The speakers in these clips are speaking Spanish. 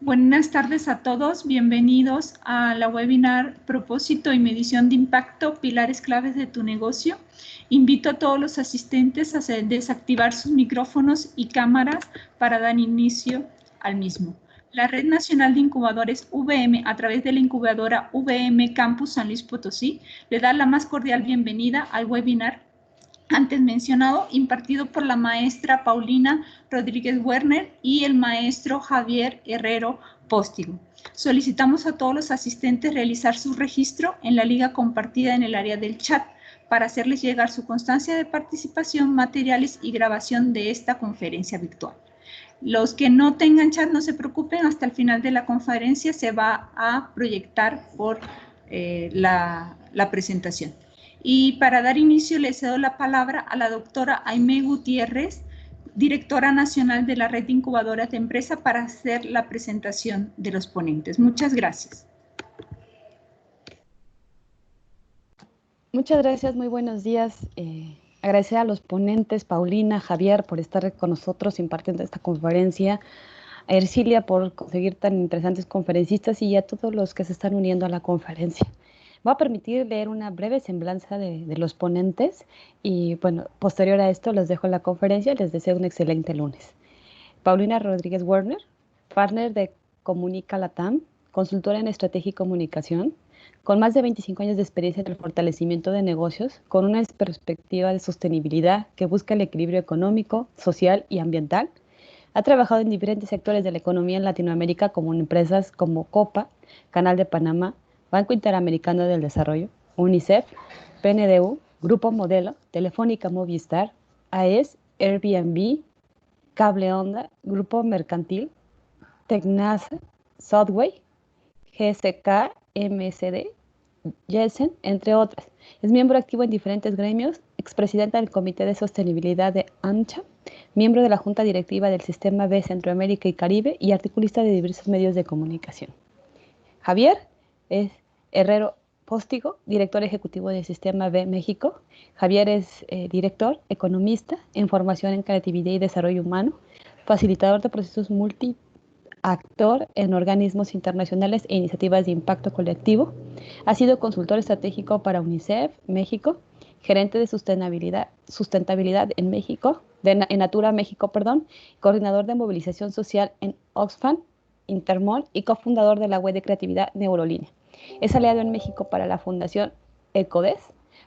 Buenas tardes a todos, bienvenidos a la webinar Propósito y Medición de Impacto, Pilares Claves de tu Negocio. Invito a todos los asistentes a desactivar sus micrófonos y cámaras para dar inicio al mismo. La Red Nacional de Incubadores VM, a través de la incubadora VM Campus San Luis Potosí, le da la más cordial bienvenida al webinar antes mencionado, impartido por la maestra Paulina Rodríguez Werner y el maestro Javier Herrero Póstigo. Solicitamos a todos los asistentes realizar su registro en la liga compartida en el área del chat para hacerles llegar su constancia de participación, materiales y grabación de esta conferencia virtual. Los que no tengan chat, no se preocupen, hasta el final de la conferencia se va a proyectar por la presentación. Y para dar inicio, le cedo la palabra a la doctora Aimee Gutiérrez, directora nacional de la Red de Incubadoras de Empresa, para hacer la presentación de los ponentes. Muchas gracias. Muchas gracias, muy buenos días. Agradecer a los ponentes, Paulina, Javier, por estar con nosotros impartiendo esta conferencia, a Ercilia por conseguir tan interesantes conferencistas y a todos los que se están uniendo a la conferencia. Voy a permitir leer una breve semblanza de los ponentes y, bueno, posterior a esto les dejo la conferencia y les deseo un excelente lunes. Paulina Rodríguez Werner, partner de Comunica Latam, consultora en estrategia y comunicación, con más de 25 años de experiencia en el fortalecimiento de negocios, con una perspectiva de sostenibilidad que busca el equilibrio económico, social y ambiental. Ha trabajado en diferentes sectores de la economía en Latinoamérica como en empresas como Copa, Canal de Panamá, Banco Interamericano del Desarrollo, UNICEF, PNDU, Grupo Modelo, Telefónica Movistar, AES, Airbnb, Cable Onda, Grupo Mercantil, Tecnasa, Subway, GSK, MSD, Yeltsin, entre otras. Es miembro activo en diferentes gremios, expresidenta del Comité de Sostenibilidad de AMCHA, miembro de la Junta Directiva del Sistema B Centroamérica y Caribe y articulista de diversos medios de comunicación. Javier es Herrero Póstigo, director ejecutivo del Sistema B México. Javier es director, economista, en formación en creatividad y desarrollo humano, facilitador de procesos multi-actor en organismos internacionales e iniciativas de impacto colectivo. Ha sido consultor estratégico para UNICEF México, gerente de sustentabilidad en México, en Natura México, coordinador de movilización social en Oxfam, Intermol y cofundador de la web de creatividad Neurolínea. Es aliado en México para la Fundación ECODES,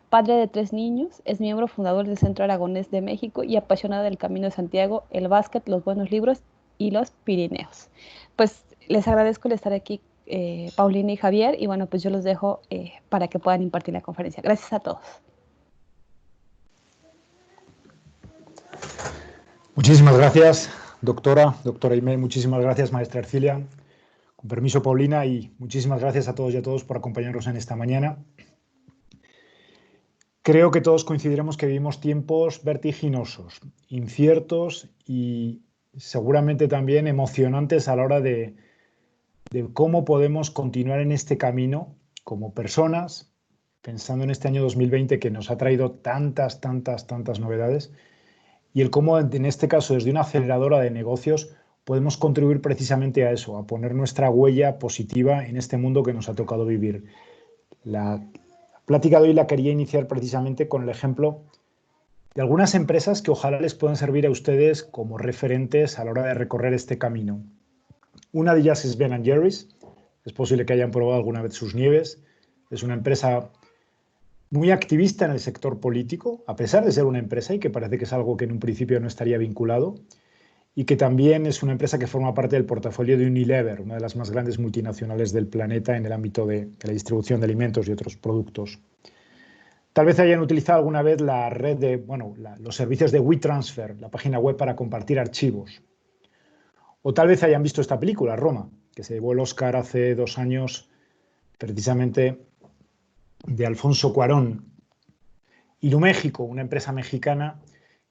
padre de 3 niños, es miembro fundador del Centro Aragonés de México y apasionado del Camino de Santiago, el básquet, los buenos libros y los Pirineos. Pues les agradezco el estar aquí, Paulina y Javier, y bueno, pues yo los dejo para que puedan impartir la conferencia. Gracias a todos. Muchísimas gracias, doctora Aimee, muchísimas gracias, maestra Ercilia. Con permiso, Paulina, y muchísimas gracias a todos y a todos por acompañarnos en esta mañana. Creo que todos coincidiremos que vivimos tiempos vertiginosos, inciertos y seguramente también emocionantes a la hora de cómo podemos continuar en este camino como personas, pensando en este año 2020 que nos ha traído tantas novedades, y el cómo en este caso desde una aceleradora de negocios podemos contribuir precisamente a eso, a poner nuestra huella positiva en este mundo que nos ha tocado vivir. La plática de hoy la quería iniciar precisamente con el ejemplo de algunas empresas que ojalá les puedan servir a ustedes como referentes a la hora de recorrer este camino. Una de ellas es Ben & Jerry's. Es posible que hayan probado alguna vez sus nieves. Es una empresa muy activista en el sector político, a pesar de ser una empresa y que parece que es algo que en un principio no estaría vinculado, y que también es una empresa que forma parte del portafolio de Unilever, una de las más grandes multinacionales del planeta en el ámbito de la distribución de alimentos y otros productos. Tal vez hayan utilizado alguna vez la red de, los servicios de WeTransfer, la página web para compartir archivos. O tal vez hayan visto esta película, Roma, que se llevó el Oscar hace 2 años, precisamente de Alfonso Cuarón. Iluméxico, una empresa mexicana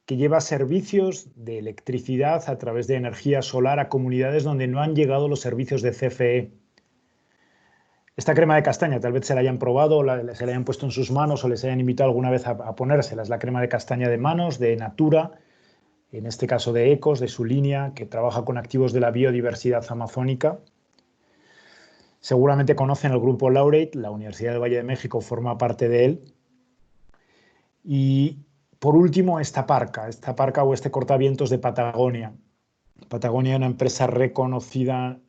que lleva servicios de electricidad a través de energía solar a comunidades donde no han llegado los servicios de CFE. Esta crema de castaña tal vez se la hayan probado, se la hayan puesto en sus manos o les hayan invitado alguna vez a ponérsela. Es la crema de castaña de manos de Natura, en este caso de Ecos, de su línea, que trabaja con activos de la biodiversidad amazónica. Seguramente conocen el grupo Laureate, la Universidad del Valle de México forma parte de él. Y por último, esta parca o este cortavientos de Patagonia. Patagonia es una empresa reconocida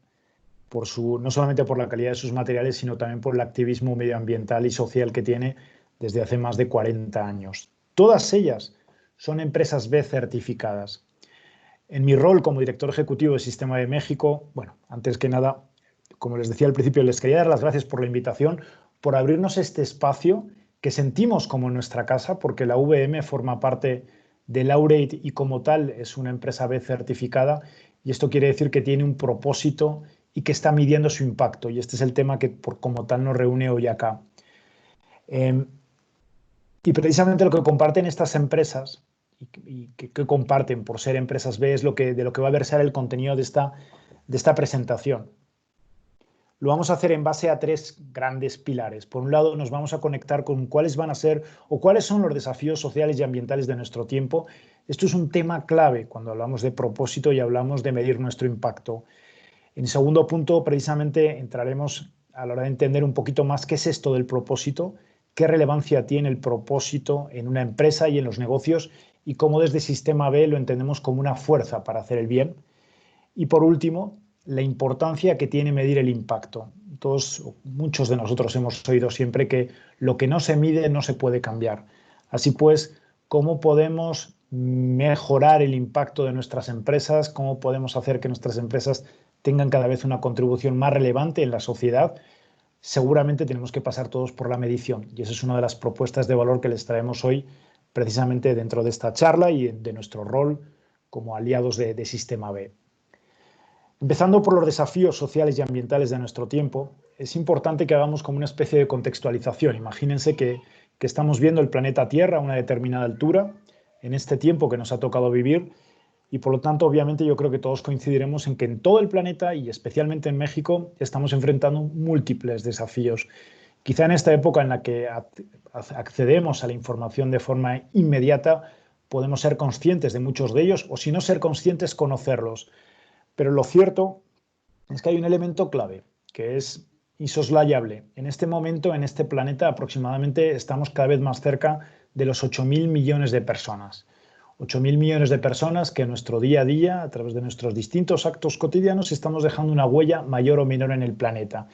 por no solamente por la calidad de sus materiales, sino también por el activismo medioambiental y social que tiene desde hace más de 40 años. Todas ellas son empresas B certificadas. En mi rol como director ejecutivo de Sistema B México, bueno, antes que nada, como les decía al principio, les quería dar las gracias por la invitación, por abrirnos este espacio que sentimos como nuestra casa, porque la VM forma parte de Laureate y como tal es una empresa B certificada, y esto quiere decir que tiene un propósito y que está midiendo su impacto, y este es el tema que como tal nos reúne hoy acá. Y precisamente lo que comparten estas empresas y que comparten por ser empresas B es de lo que va a versar el contenido de esta presentación. Lo vamos a hacer en base a 3 grandes pilares. Por un lado, nos vamos a conectar con cuáles van a ser o cuáles son los desafíos sociales y ambientales de nuestro tiempo. Esto es un tema clave cuando hablamos de propósito y hablamos de medir nuestro impacto. En segundo punto, precisamente entraremos a la hora de entender un poquito más qué es esto del propósito, qué relevancia tiene el propósito en una empresa y en los negocios y cómo desde Sistema B lo entendemos como una fuerza para hacer el bien. Y por último, la importancia que tiene medir el impacto. Muchos de nosotros hemos oído siempre que lo que no se mide no se puede cambiar. Así pues, ¿cómo podemos mejorar el impacto de nuestras empresas? ¿Cómo podemos hacer que nuestras empresas tengan cada vez una contribución más relevante en la sociedad? Seguramente tenemos que pasar todos por la medición y esa es una de las propuestas de valor que les traemos hoy precisamente dentro de esta charla y de nuestro rol como aliados de Sistema B. Empezando por los desafíos sociales y ambientales de nuestro tiempo, es importante que hagamos como una especie de contextualización. Imagínense que estamos viendo el planeta Tierra a una determinada altura en este tiempo que nos ha tocado vivir y por lo tanto obviamente yo creo que todos coincidiremos en que en todo el planeta y especialmente en México estamos enfrentando múltiples desafíos. Quizá en esta época en la que accedemos a la información de forma inmediata podemos ser conscientes de muchos de ellos o si no ser conscientes conocerlos. Pero lo cierto es que hay un elemento clave, que es insoslayable. En este momento, en este planeta, aproximadamente estamos cada vez más cerca de los 8.000 millones de personas. 8.000 millones de personas que en nuestro día a día, a través de nuestros distintos actos cotidianos, estamos dejando una huella mayor o menor en el planeta.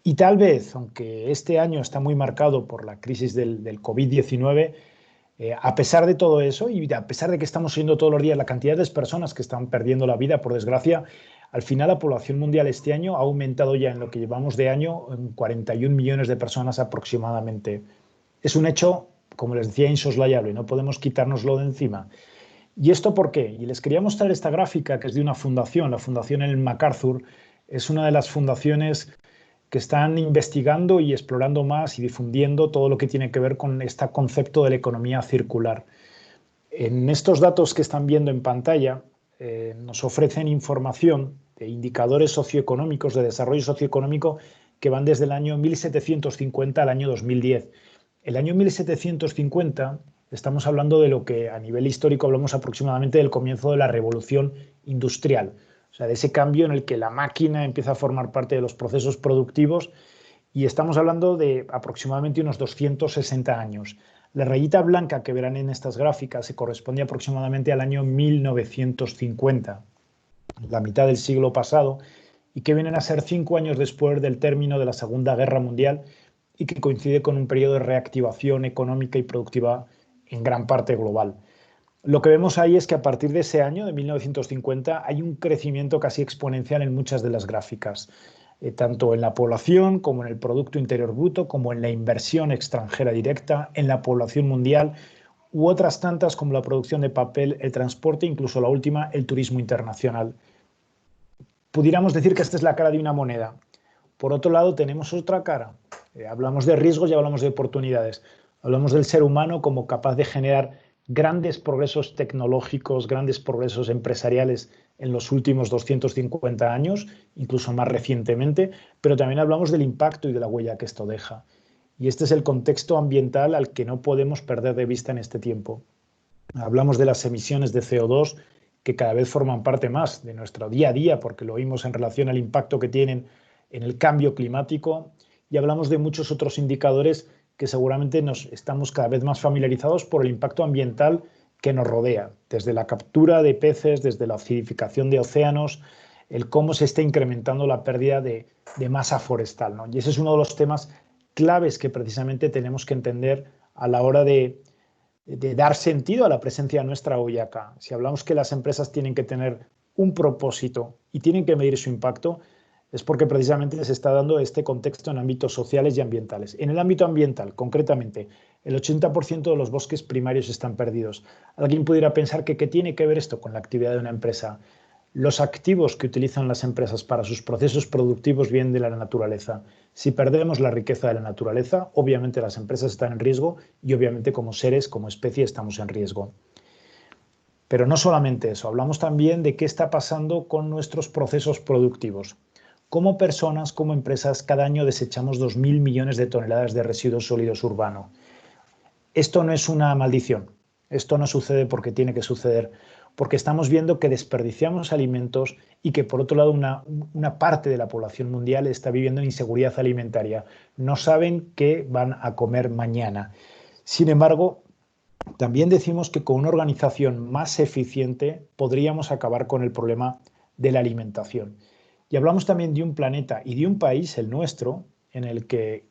Y tal vez, aunque este año está muy marcado por la crisis del COVID-19, a pesar de todo eso y a pesar de que estamos oyendo todos los días la cantidad de personas que están perdiendo la vida, por desgracia, al final la población mundial este año ha aumentado ya en lo que llevamos de año en 41 millones de personas aproximadamente. Es un hecho, como les decía, insoslayable, no podemos quitárnoslo de encima. ¿Y esto por qué? Y les quería mostrar esta gráfica que es de una fundación, la Fundación Ellen MacArthur, es una de las fundaciones que están investigando y explorando más y difundiendo todo lo que tiene que ver con este concepto de la economía circular. En estos datos que están viendo en pantalla nos ofrecen información de indicadores socioeconómicos, de desarrollo socioeconómico que van desde el año 1750 al año 2010. El año 1750 estamos hablando de lo que a nivel histórico hablamos aproximadamente del comienzo de la revolución industrial. O sea, de ese cambio en el que la máquina empieza a formar parte de los procesos productivos y estamos hablando de aproximadamente unos 260 años. La rayita blanca que verán en estas gráficas se corresponde aproximadamente al año 1950, la mitad del siglo pasado, y que vienen a ser 5 años después del término de la Segunda Guerra Mundial y que coincide con un periodo de reactivación económica y productiva en gran parte global. Lo que vemos ahí es que a partir de ese año, de 1950, hay un crecimiento casi exponencial en muchas de las gráficas, tanto en la población como en el Producto Interior Bruto, como en la inversión extranjera directa, en la población mundial, u otras tantas como la producción de papel, el transporte, incluso la última, el turismo internacional. Pudiéramos decir que esta es la cara de una moneda. Por otro lado, tenemos otra cara. Hablamos de riesgos y hablamos de oportunidades. Hablamos del ser humano como capaz de generar grandes progresos tecnológicos, grandes progresos empresariales en los últimos 250 años, incluso más recientemente, pero también hablamos del impacto y de la huella que esto deja. Y este es el contexto ambiental al que no podemos perder de vista en este tiempo. Hablamos de las emisiones de CO2 que cada vez forman parte más de nuestro día a día, porque lo oímos en relación al impacto que tienen en el cambio climático y hablamos de muchos otros indicadores que seguramente estamos cada vez más familiarizados por el impacto ambiental que nos rodea, desde la captura de peces, desde la acidificación de océanos, el cómo se está incrementando la pérdida de masa forestal, ¿no? Y ese es uno de los temas claves que precisamente tenemos que entender a la hora de dar sentido a la presencia nuestra hoy acá. Si hablamos que las empresas tienen que tener un propósito y tienen que medir su impacto, es porque precisamente se está dando este contexto en ámbitos sociales y ambientales. En el ámbito ambiental, concretamente, el 80% de los bosques primarios están perdidos. Alguien pudiera pensar que ¿qué tiene que ver esto con la actividad de una empresa? Los activos que utilizan las empresas para sus procesos productivos vienen de la naturaleza. Si perdemos la riqueza de la naturaleza, obviamente las empresas están en riesgo y obviamente como seres, como especie, estamos en riesgo. Pero no solamente eso, hablamos también de qué está pasando con nuestros procesos productivos. Como personas, como empresas, cada año desechamos 2.000 millones de toneladas de residuos sólidos urbanos. Esto no es una maldición, esto no sucede porque tiene que suceder, porque estamos viendo que desperdiciamos alimentos y que por otro lado una parte de la población mundial está viviendo inseguridad alimentaria. No saben qué van a comer mañana. Sin embargo, también decimos que con una organización más eficiente podríamos acabar con el problema de la alimentación. Y hablamos también de un planeta y de un país, el nuestro, en el que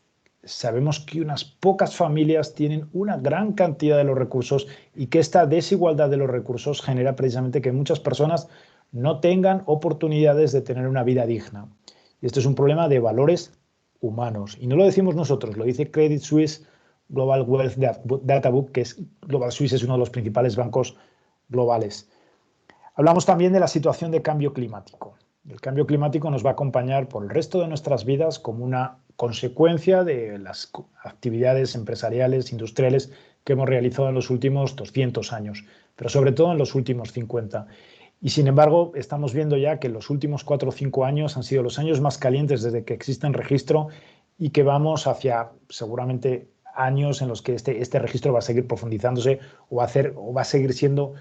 sabemos que unas pocas familias tienen una gran cantidad de los recursos y que esta desigualdad de los recursos genera precisamente que muchas personas no tengan oportunidades de tener una vida digna. Y esto es un problema de valores humanos. Y no lo decimos nosotros, lo dice Credit Suisse Global Wealth Data Book, que Global Suisse es uno de los principales bancos globales. Hablamos también de la situación de cambio climático. El cambio climático nos va a acompañar por el resto de nuestras vidas como una consecuencia de las actividades empresariales, industriales que hemos realizado en los últimos 200 años, pero sobre todo en los últimos 50. Y sin embargo, estamos viendo ya que los últimos 4 o 5 años han sido los años más calientes desde que existe el registro y que vamos hacia seguramente años en los que este registro va a seguir profundizándose o va a seguir siendo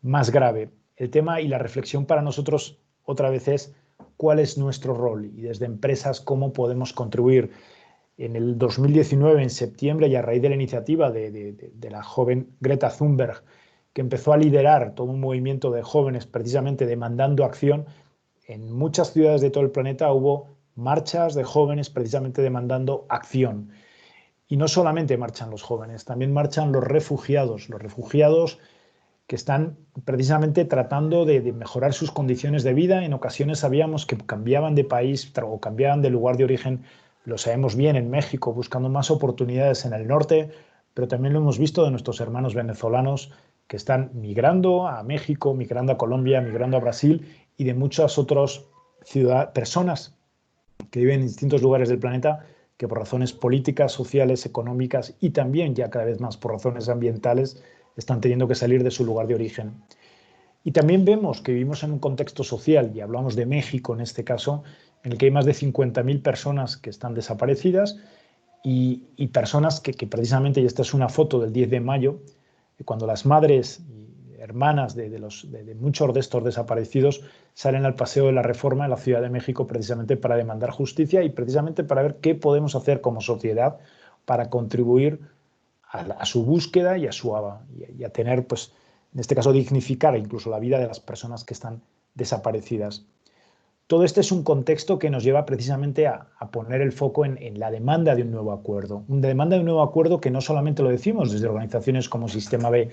más grave. El tema y la reflexión para nosotros otra vez es cuál es nuestro rol y desde empresas cómo podemos contribuir. En el 2019, en septiembre, y a raíz de la iniciativa de la joven Greta Thunberg, que empezó a liderar todo un movimiento de jóvenes precisamente demandando acción, en muchas ciudades de todo el planeta hubo marchas de jóvenes precisamente demandando acción. Y no solamente marchan los jóvenes, también marchan los refugiados que están precisamente tratando de mejorar sus condiciones de vida. En ocasiones sabíamos que cambiaban de país o cambiaban de lugar de origen, lo sabemos bien en México, buscando más oportunidades en el norte, pero también lo hemos visto de nuestros hermanos venezolanos que están migrando a México, migrando a Colombia, migrando a Brasil y de muchas otras personas que viven en distintos lugares del planeta que por razones políticas, sociales, económicas y también ya cada vez más por razones ambientales están teniendo que salir de su lugar de origen. Y también vemos que vivimos en un contexto social, y hablamos de México en este caso, en el que hay más de 50.000 personas que están desaparecidas y personas que precisamente, y esta es una foto del 10 de mayo, cuando las madres y hermanas de muchos de estos desaparecidos salen al Paseo de la Reforma en la Ciudad de México precisamente para demandar justicia y precisamente para ver qué podemos hacer como sociedad para contribuir a su búsqueda y a tener, pues, en este caso, dignificar incluso la vida de las personas que están desaparecidas. Todo este es un contexto que nos lleva precisamente a poner el foco en la demanda de un nuevo acuerdo. Una demanda de un nuevo acuerdo que no solamente lo decimos desde organizaciones como Sistema B,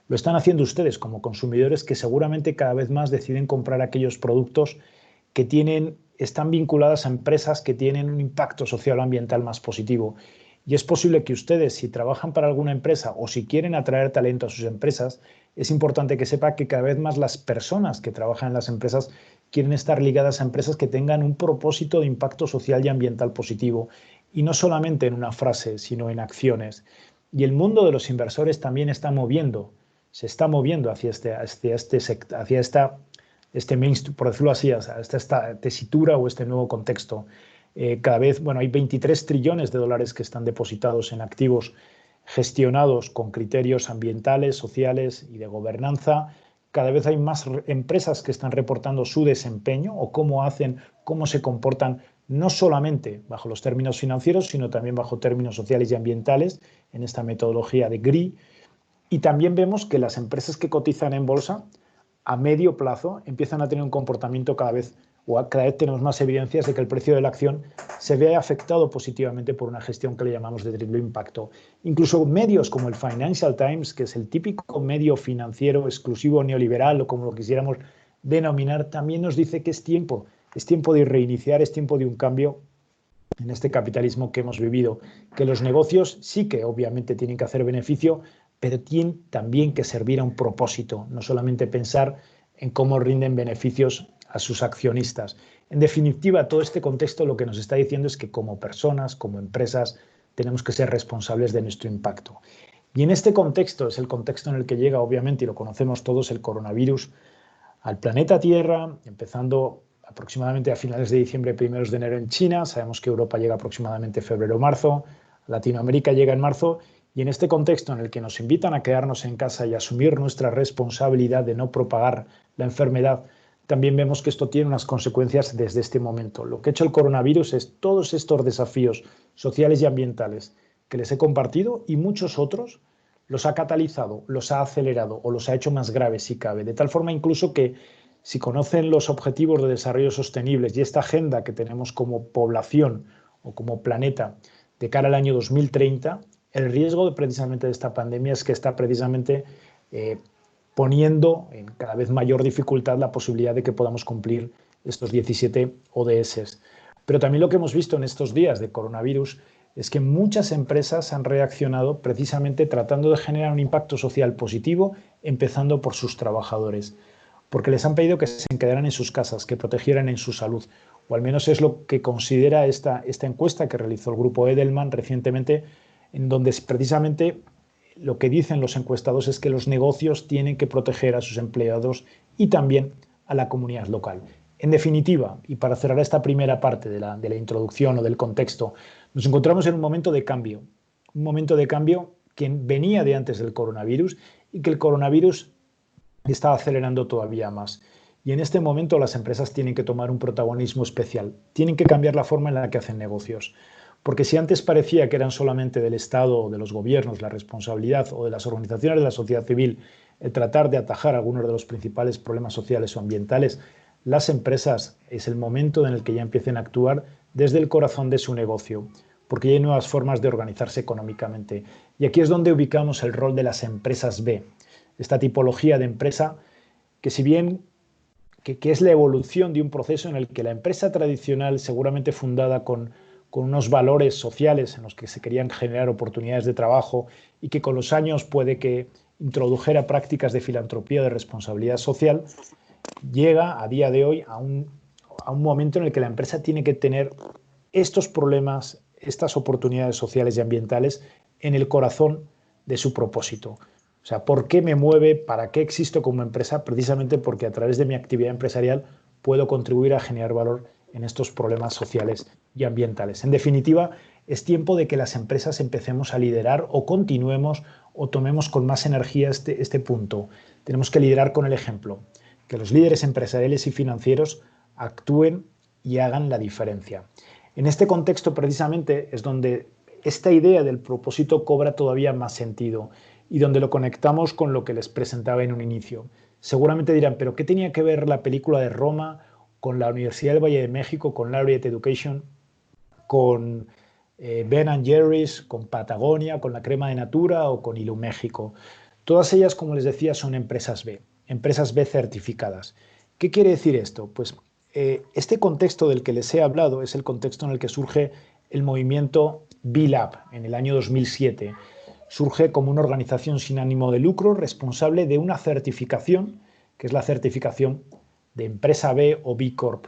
lo están haciendo ustedes como consumidores que seguramente cada vez más deciden comprar aquellos productos que están vinculados a empresas que tienen un impacto social o ambiental más positivo. Y es posible que ustedes, si trabajan para alguna empresa o si quieren atraer talento a sus empresas, es importante que sepa que cada vez más las personas que trabajan en las empresas quieren estar ligadas a empresas que tengan un propósito de impacto social y ambiental positivo. Y no solamente en una frase, sino en acciones. Y el mundo de los inversores también se está moviendo hacia este mainstream, por decirlo así, hacia esta tesitura o este nuevo contexto. Cada vez, hay 23 trillones de dólares que están depositados en activos gestionados con criterios ambientales, sociales y de gobernanza. Cada vez hay más empresas que están reportando su desempeño o cómo se comportan no solamente bajo los términos financieros, sino también bajo términos sociales y ambientales, en esta metodología de GRI. Y también vemos que las empresas que cotizan en bolsa, a medio plazo, empiezan a tener un comportamiento cada vez tenemos más evidencias de que el precio de la acción se ve afectado positivamente por una gestión que le llamamos de triple impacto. Incluso medios como el Financial Times, que es el típico medio financiero exclusivo neoliberal, o como lo quisiéramos denominar, también nos dice que es tiempo de reiniciar, es tiempo de un cambio en este capitalismo que hemos vivido, que los negocios sí que obviamente tienen que hacer beneficio, pero tienen también que servir a un propósito, no solamente pensar en cómo rinden beneficios a sus accionistas. En definitiva, todo este contexto lo que nos está diciendo es que como personas, como empresas, tenemos que ser responsables de nuestro impacto. Y en este contexto, es el contexto en el que llega, obviamente, y lo conocemos todos, el coronavirus al planeta Tierra, empezando aproximadamente a finales de diciembre, primeros de enero en China. Sabemos que Europa llega aproximadamente febrero o marzo, Latinoamérica llega en marzo, y en este contexto en el que nos invitan a quedarnos en casa y asumir nuestra responsabilidad de no propagar la enfermedad, también vemos que esto tiene unas consecuencias desde este momento. Lo que ha hecho el coronavirus es todos estos desafíos sociales y ambientales que les he compartido y muchos otros los ha catalizado, los ha acelerado o los ha hecho más graves si cabe. De tal forma incluso que si conocen los objetivos de desarrollo sostenibles y esta agenda que tenemos como población o como planeta de cara al año 2030, el riesgo precisamente de esta pandemia es que está precisamente poniendo en cada vez mayor dificultad la posibilidad de que podamos cumplir estos 17 ODS. Pero también lo que hemos visto en estos días de coronavirus es que muchas empresas han reaccionado precisamente tratando de generar un impacto social positivo, empezando por sus trabajadores, porque les han pedido que se quedaran en sus casas, que protegieran en su salud, o al menos es lo que considera esta encuesta que realizó el grupo Edelman recientemente, en donde precisamente lo que dicen los encuestados es que los negocios tienen que proteger a sus empleados y también a la comunidad local. En definitiva, y para cerrar esta primera parte de la introducción o del contexto, nos encontramos en un momento de cambio que venía de antes del coronavirus y que el coronavirus está acelerando todavía más. Y en este momento las empresas tienen que tomar un protagonismo especial, tienen que cambiar la forma en la que hacen negocios. Porque si antes parecía que eran solamente del Estado o de los gobiernos la responsabilidad o de las organizaciones de la sociedad civil el tratar de atajar algunos de los principales problemas sociales o ambientales, las empresas es el momento en el que ya empiecen a actuar desde el corazón de su negocio, porque ya hay nuevas formas de organizarse económicamente. Y aquí es donde ubicamos el rol de las empresas B, esta tipología de empresa que si bien que es la evolución de un proceso en el que la empresa tradicional, seguramente fundada con unos valores sociales en los que se querían generar oportunidades de trabajo y que con los años puede que introdujera prácticas de filantropía o de responsabilidad social, llega a día de hoy a un momento en el que la empresa tiene que tener estos problemas, estas oportunidades sociales y ambientales en el corazón de su propósito. O sea, ¿por qué me mueve? ¿Para qué existo como empresa? Precisamente porque a través de mi actividad empresarial puedo contribuir a generar valor en estos problemas sociales y ambientales. En definitiva, es tiempo de que las empresas empecemos a liderar o continuemos o tomemos con más energía este punto. Tenemos que liderar con el ejemplo, que los líderes empresariales y financieros actúen y hagan la diferencia. En este contexto precisamente es donde esta idea del propósito cobra todavía más sentido y donde lo conectamos con lo que les presentaba en un inicio. Seguramente dirán, ¿pero qué tenía que ver la película de Roma con la Universidad del Valle de México, con Laureate Education, con Ben & Jerry's, con Patagonia, con la crema de Natura o con Iluméxico? Todas ellas, como les decía, son empresas B certificadas. ¿Qué quiere decir esto? Pues este contexto del que les he hablado es el contexto en el que surge el movimiento B-Lab en el año 2007. Surge como una organización sin ánimo de lucro responsable de una certificación, que es la certificación de empresa B o B Corp.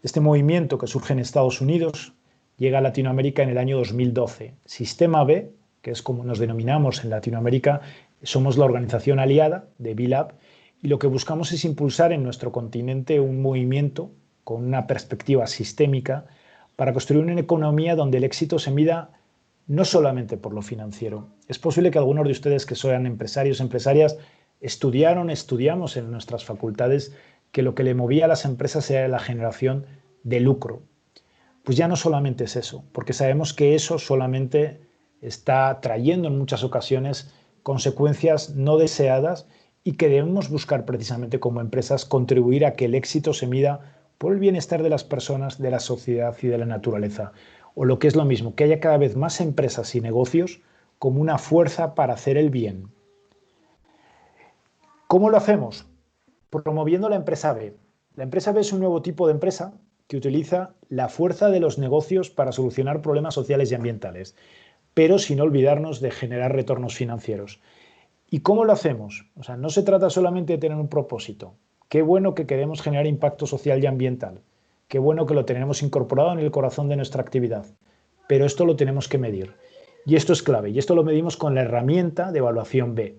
Este movimiento, que surge en Estados Unidos, llega a Latinoamérica en el año 2012. Sistema B, que es como nos denominamos en Latinoamérica, somos la organización aliada de B-Lab, y lo que buscamos es impulsar en nuestro continente un movimiento con una perspectiva sistémica para construir una economía donde el éxito se mida no solamente por lo financiero. Es posible que algunos de ustedes que sean empresarios, empresarias, estudiamos en nuestras facultades que lo que le movía a las empresas era la generación de lucro. pues ya no solamente es eso, porque sabemos que eso solamente está trayendo en muchas ocasiones consecuencias no deseadas y que debemos buscar precisamente como empresas contribuir a que el éxito se mida por el bienestar de las personas, de la sociedad y de la naturaleza. O lo que es lo mismo, que haya cada vez más empresas y negocios como una fuerza para hacer el bien. ¿Cómo lo hacemos? Promoviendo la empresa B. La empresa B es un nuevo tipo de empresa que utiliza la fuerza de los negocios para solucionar problemas sociales y ambientales, pero sin olvidarnos de generar retornos financieros. ¿Y cómo lo hacemos? O sea, no se trata solamente de tener un propósito. Qué bueno que queremos generar impacto social y ambiental. Qué bueno que lo tenemos incorporado en el corazón de nuestra actividad. Pero esto lo tenemos que medir. Y esto es clave. Y esto lo medimos con la herramienta de evaluación B.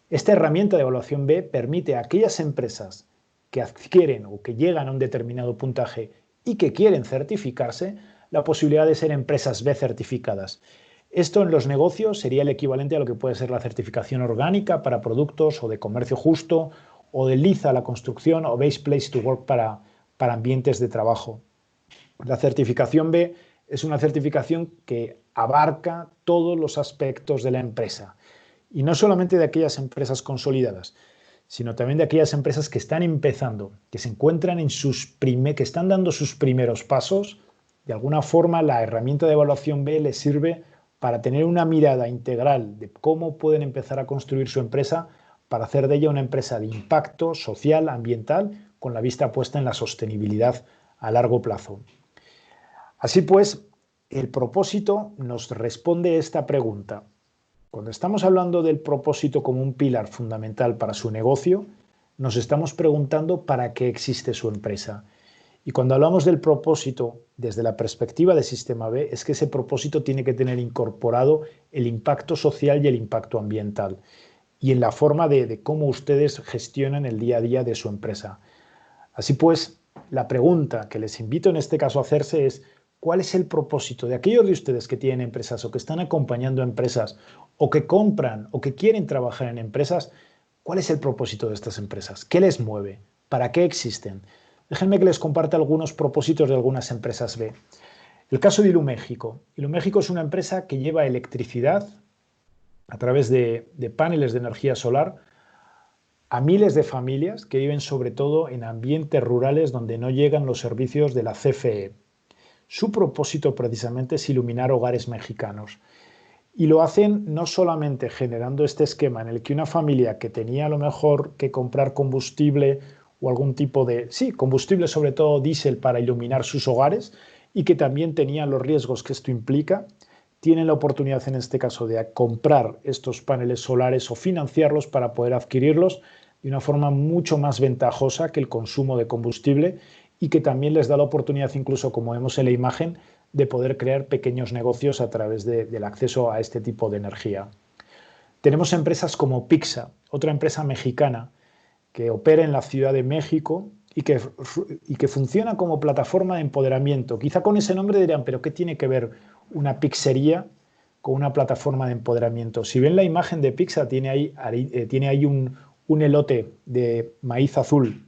Esta herramienta de evaluación B permite a aquellas empresas que adquieren o que llegan a un determinado puntaje y que quieren certificarse, la posibilidad de ser empresas B certificadas. Esto en los negocios sería el equivalente a lo que puede ser la certificación orgánica para productos o de comercio justo, o de LEED a la construcción, o Best Place to Work para ambientes de trabajo. La certificación B es una certificación que abarca todos los aspectos de la empresa. Y no solamente de aquellas empresas consolidadas, sino también de aquellas empresas que están empezando, que se encuentran que están dando sus primeros pasos. De alguna forma, la herramienta de evaluación B les sirve para tener una mirada integral de cómo pueden empezar a construir su empresa para hacer de ella una empresa de impacto social, ambiental, con la vista puesta en la sostenibilidad a largo plazo. Así pues, el propósito nos responde esta pregunta. Cuando estamos hablando del propósito como un pilar fundamental para su negocio, nos estamos preguntando para qué existe su empresa. Y cuando hablamos del propósito desde la perspectiva de Sistema B, es que ese propósito tiene que tener incorporado el impacto social y el impacto ambiental, y en la forma de cómo ustedes gestionan el día a día de su empresa. Así pues, la pregunta que les invito en este caso a hacerse es: ¿cuál es el propósito de aquellos de ustedes que tienen empresas o que están acompañando a empresas o que compran o que quieren trabajar en empresas? ¿Cuál es el propósito de estas empresas? ¿Qué les mueve? ¿Para qué existen? Déjenme que les comparta algunos propósitos de algunas empresas B. El caso de Iluméxico. Iluméxico es una empresa que lleva electricidad a través de paneles de energía solar a miles de familias que viven sobre todo en ambientes rurales donde no llegan los servicios de la CFE. Su propósito precisamente es iluminar hogares mexicanos. Y lo hacen no solamente generando este esquema en el que una familia que tenía a lo mejor que comprar combustible o algún tipo de, combustible sobre todo diésel para iluminar sus hogares y que también tenían los riesgos que esto implica, tienen la oportunidad en este caso de comprar estos paneles solares o financiarlos para poder adquirirlos de una forma mucho más ventajosa que el consumo de combustible y que también les da la oportunidad, incluso como vemos en la imagen, de poder crear pequeños negocios a través del acceso a este tipo de energía. Tenemos empresas como Pixa, otra empresa mexicana que opera en la Ciudad de México y que funciona como plataforma de empoderamiento. Quizá con ese nombre dirán, ¿pero qué tiene que ver una pizzería con una plataforma de empoderamiento? Si ven la imagen de Pixa, tiene ahí un elote de maíz azul,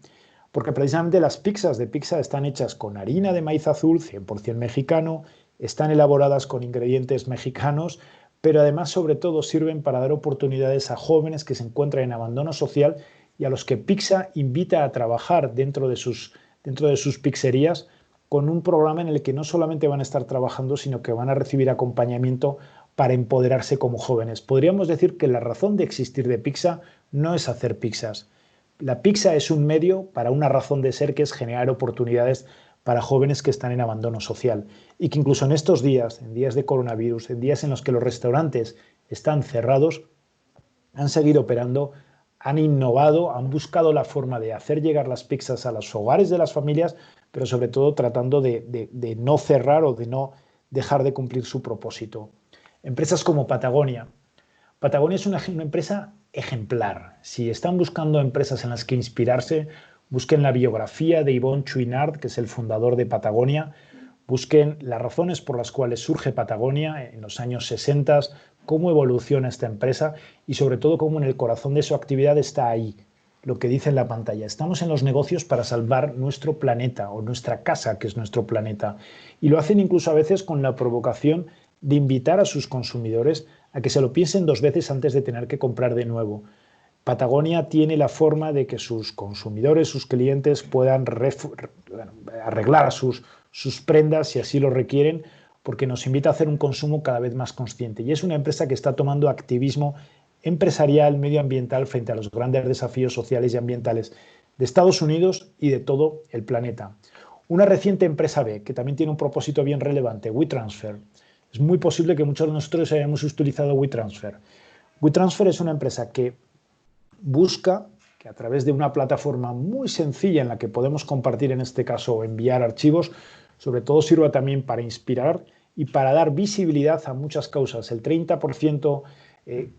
porque precisamente las pizzas de Pixa están hechas con harina de maíz azul, 100% mexicano, están elaboradas con ingredientes mexicanos, pero además sobre todo sirven para dar oportunidades a jóvenes que se encuentran en abandono social y a los que Pixa invita a trabajar dentro de sus pizzerías con un programa en el que no solamente van a estar trabajando, sino que van a recibir acompañamiento para empoderarse como jóvenes. Podríamos decir que la razón de existir de Pixa no es hacer pizzas. La pizza es un medio para una razón de ser, que es generar oportunidades para jóvenes que están en abandono social y que incluso en estos días, en días de coronavirus, en días en los que los restaurantes están cerrados, han seguido operando, han innovado, han buscado la forma de hacer llegar las pizzas a los hogares de las familias, pero sobre todo tratando de no cerrar o de no dejar de cumplir su propósito. Empresas como Patagonia. Patagonia es una empresa ejemplar. Si están buscando empresas en las que inspirarse, busquen la biografía de Yvon Chouinard, que es el fundador de Patagonia, busquen las razones por las cuales surge Patagonia en los años 60, cómo evoluciona esta empresa y sobre todo cómo en el corazón de su actividad está ahí lo que dice en la pantalla. Estamos en los negocios para salvar nuestro planeta o nuestra casa, que es nuestro planeta. Y lo hacen incluso a veces con la provocación de invitar a sus consumidores a que se lo piensen 2 veces antes de tener que comprar de nuevo. Patagonia tiene la forma de que sus consumidores, sus clientes puedan arreglar sus prendas si así lo requieren, porque nos invita a hacer un consumo cada vez más consciente. Y es una empresa que está tomando activismo empresarial, medioambiental, frente a los grandes desafíos sociales y ambientales de Estados Unidos y de todo el planeta. Una reciente empresa B, que también tiene un propósito bien relevante, WeTransfer. Es muy posible que muchos de nosotros hayamos utilizado WeTransfer. WeTransfer es una empresa que busca que a través de una plataforma muy sencilla en la que podemos compartir, en este caso, enviar archivos, sobre todo sirva también para inspirar y para dar visibilidad a muchas causas. El 30%,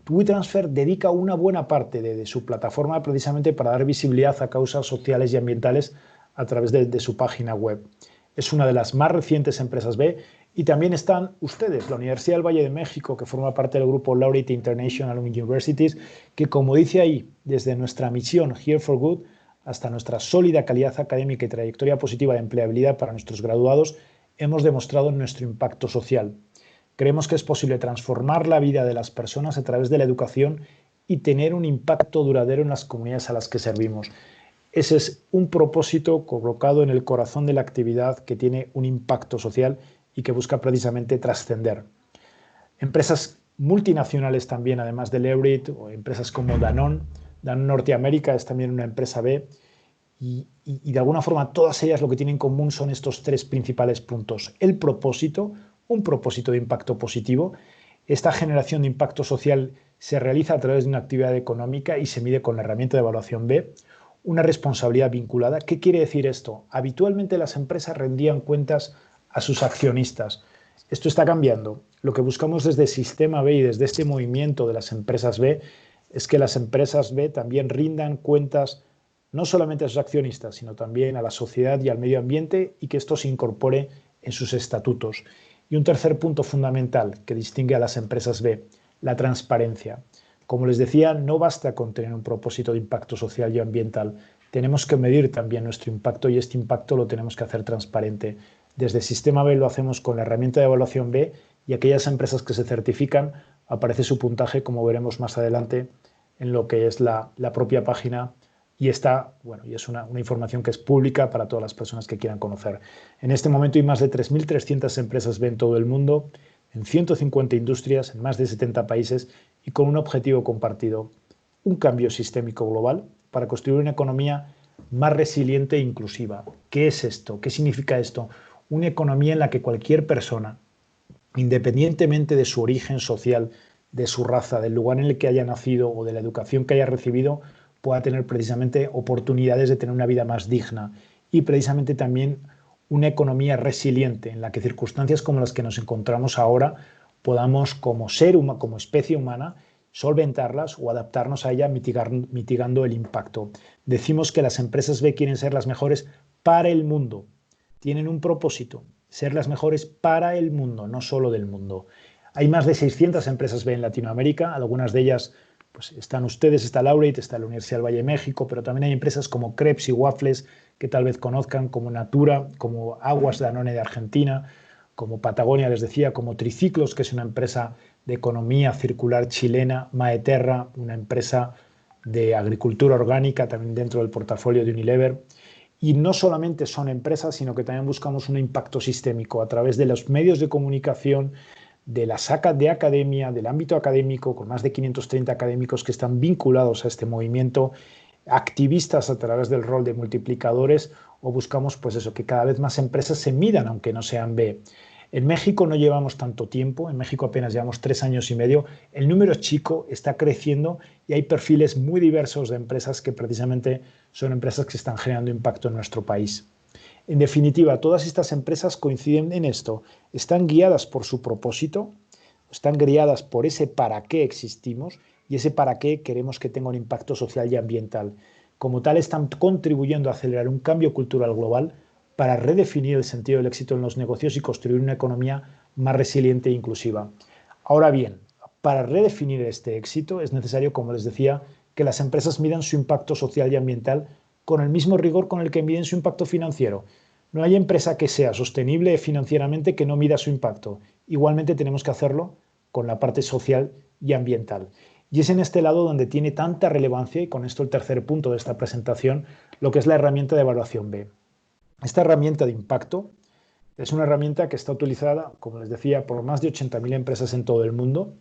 WeTransfer dedica una buena parte de su plataforma precisamente para dar visibilidad a causas sociales y ambientales a través de su página web. Es una de las más recientes empresas B. Y también están ustedes, la Universidad del Valle de México, que forma parte del grupo Laureate International Universities, que, como dice ahí, desde nuestra misión Here for Good hasta nuestra sólida calidad académica y trayectoria positiva de empleabilidad para nuestros graduados, hemos demostrado nuestro impacto social. Creemos que es posible transformar la vida de las personas a través de la educación y tener un impacto duradero en las comunidades a las que servimos. Ese es un propósito colocado en el corazón de la actividad que tiene un impacto social y que busca precisamente trascender. Empresas multinacionales también, además de Laureate, o empresas como Danone. Danone Norteamérica es también una empresa B, y de alguna forma todas ellas lo que tienen en común son estos 3 principales puntos. El propósito, un propósito de impacto positivo. Esta generación de impacto social se realiza a través de una actividad económica y se mide con la herramienta de evaluación B. Una responsabilidad vinculada. ¿Qué quiere decir esto? Habitualmente las empresas rendían cuentas a sus accionistas. Esto está cambiando. Lo que buscamos desde el Sistema B y desde este movimiento de las empresas B es que las empresas B también rindan cuentas no solamente a sus accionistas, sino también a la sociedad y al medio ambiente, y que esto se incorpore en sus estatutos. Y un tercer punto fundamental que distingue a las empresas B, la transparencia. Como les decía, no basta con tener un propósito de impacto social y ambiental. Tenemos que medir también nuestro impacto, y este impacto lo tenemos que hacer transparente. Desde el Sistema B lo hacemos con la herramienta de evaluación B, y aquellas empresas que se certifican aparece su puntaje, como veremos más adelante, en lo que es la propia página, y está, bueno, y es una información que es pública para todas las personas que quieran conocer. En este momento hay más de 3.300 empresas B en todo el mundo, en 150 industrias, en más de 70 países, y con un objetivo compartido: un cambio sistémico global para construir una economía más resiliente e inclusiva. ¿Qué es esto? ¿Qué significa esto? Una economía en la que cualquier persona, independientemente de su origen social, de su raza, del lugar en el que haya nacido o de la educación que haya recibido, pueda tener precisamente oportunidades de tener una vida más digna, y precisamente también una economía resiliente en la que circunstancias como las que nos encontramos ahora podamos, como como especie humana, solventarlas o adaptarnos a ella, mitigando el impacto. Decimos que las empresas B quieren ser las mejores para el mundo. Tienen un propósito: ser las mejores para el mundo, no solo del mundo. Hay más de 600 empresas B en Latinoamérica, algunas de ellas pues están ustedes, está Laureate, está la Universidad del Valle de México, pero también hay empresas como Krebs y Waffles, que tal vez conozcan, como Natura, como Aguas Danone de Argentina, como Patagonia, les decía, como Triciclos, que es una empresa de economía circular chilena, Maeterra, una empresa de agricultura orgánica, también dentro del portafolio de Unilever. Y no solamente son empresas, sino que también buscamos un impacto sistémico a través de los medios de comunicación, de la SACA de academia, del ámbito académico, con más de 530 académicos que están vinculados a este movimiento, activistas a través del rol de multiplicadores, o buscamos pues eso, que cada vez más empresas se midan, aunque no sean B. En México no llevamos tanto tiempo, en México apenas llevamos 3 años y medio, el número es chico, está creciendo, y hay perfiles muy diversos de empresas que precisamente son empresas que están generando impacto en nuestro país. En definitiva, todas estas empresas coinciden en esto: están guiadas por su propósito, están guiadas por ese para qué existimos, y ese para qué queremos que tenga un impacto social y ambiental. Como tal, están contribuyendo a acelerar un cambio cultural global para redefinir el sentido del éxito en los negocios y construir una economía más resiliente e inclusiva. Ahora bien, para redefinir este éxito es necesario, como les decía, que las empresas midan su impacto social y ambiental con el mismo rigor con el que miden su impacto financiero. No hay empresa que sea sostenible financieramente que no mida su impacto. Igualmente tenemos que hacerlo con la parte social y ambiental. Y es en este lado donde tiene tanta relevancia, y con esto el tercer punto de esta presentación, lo que es la herramienta de evaluación B. Esta herramienta de impacto es una herramienta que está utilizada, como les decía, por más de 80.000 empresas en todo el mundo,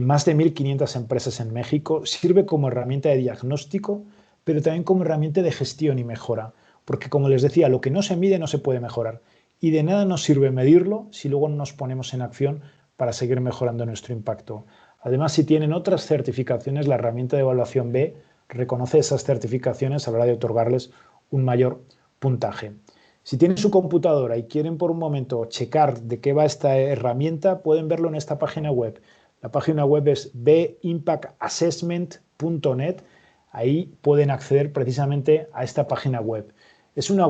más de 1.500 empresas en México. Sirve como herramienta de diagnóstico, pero también como herramienta de gestión y mejora. Porque, como les decía, lo que no se mide no se puede mejorar. Y de nada nos sirve medirlo si luego no nos ponemos en acción para seguir mejorando nuestro impacto. Además, si tienen otras certificaciones, la herramienta de evaluación B reconoce esas certificaciones a la hora de otorgarles un mayor puntaje. Si tienen su computadora y quieren por un momento checar de qué va esta herramienta, pueden verlo en esta página web. La página web es bimpactassessment.net. Ahí pueden acceder precisamente a esta página web. Es una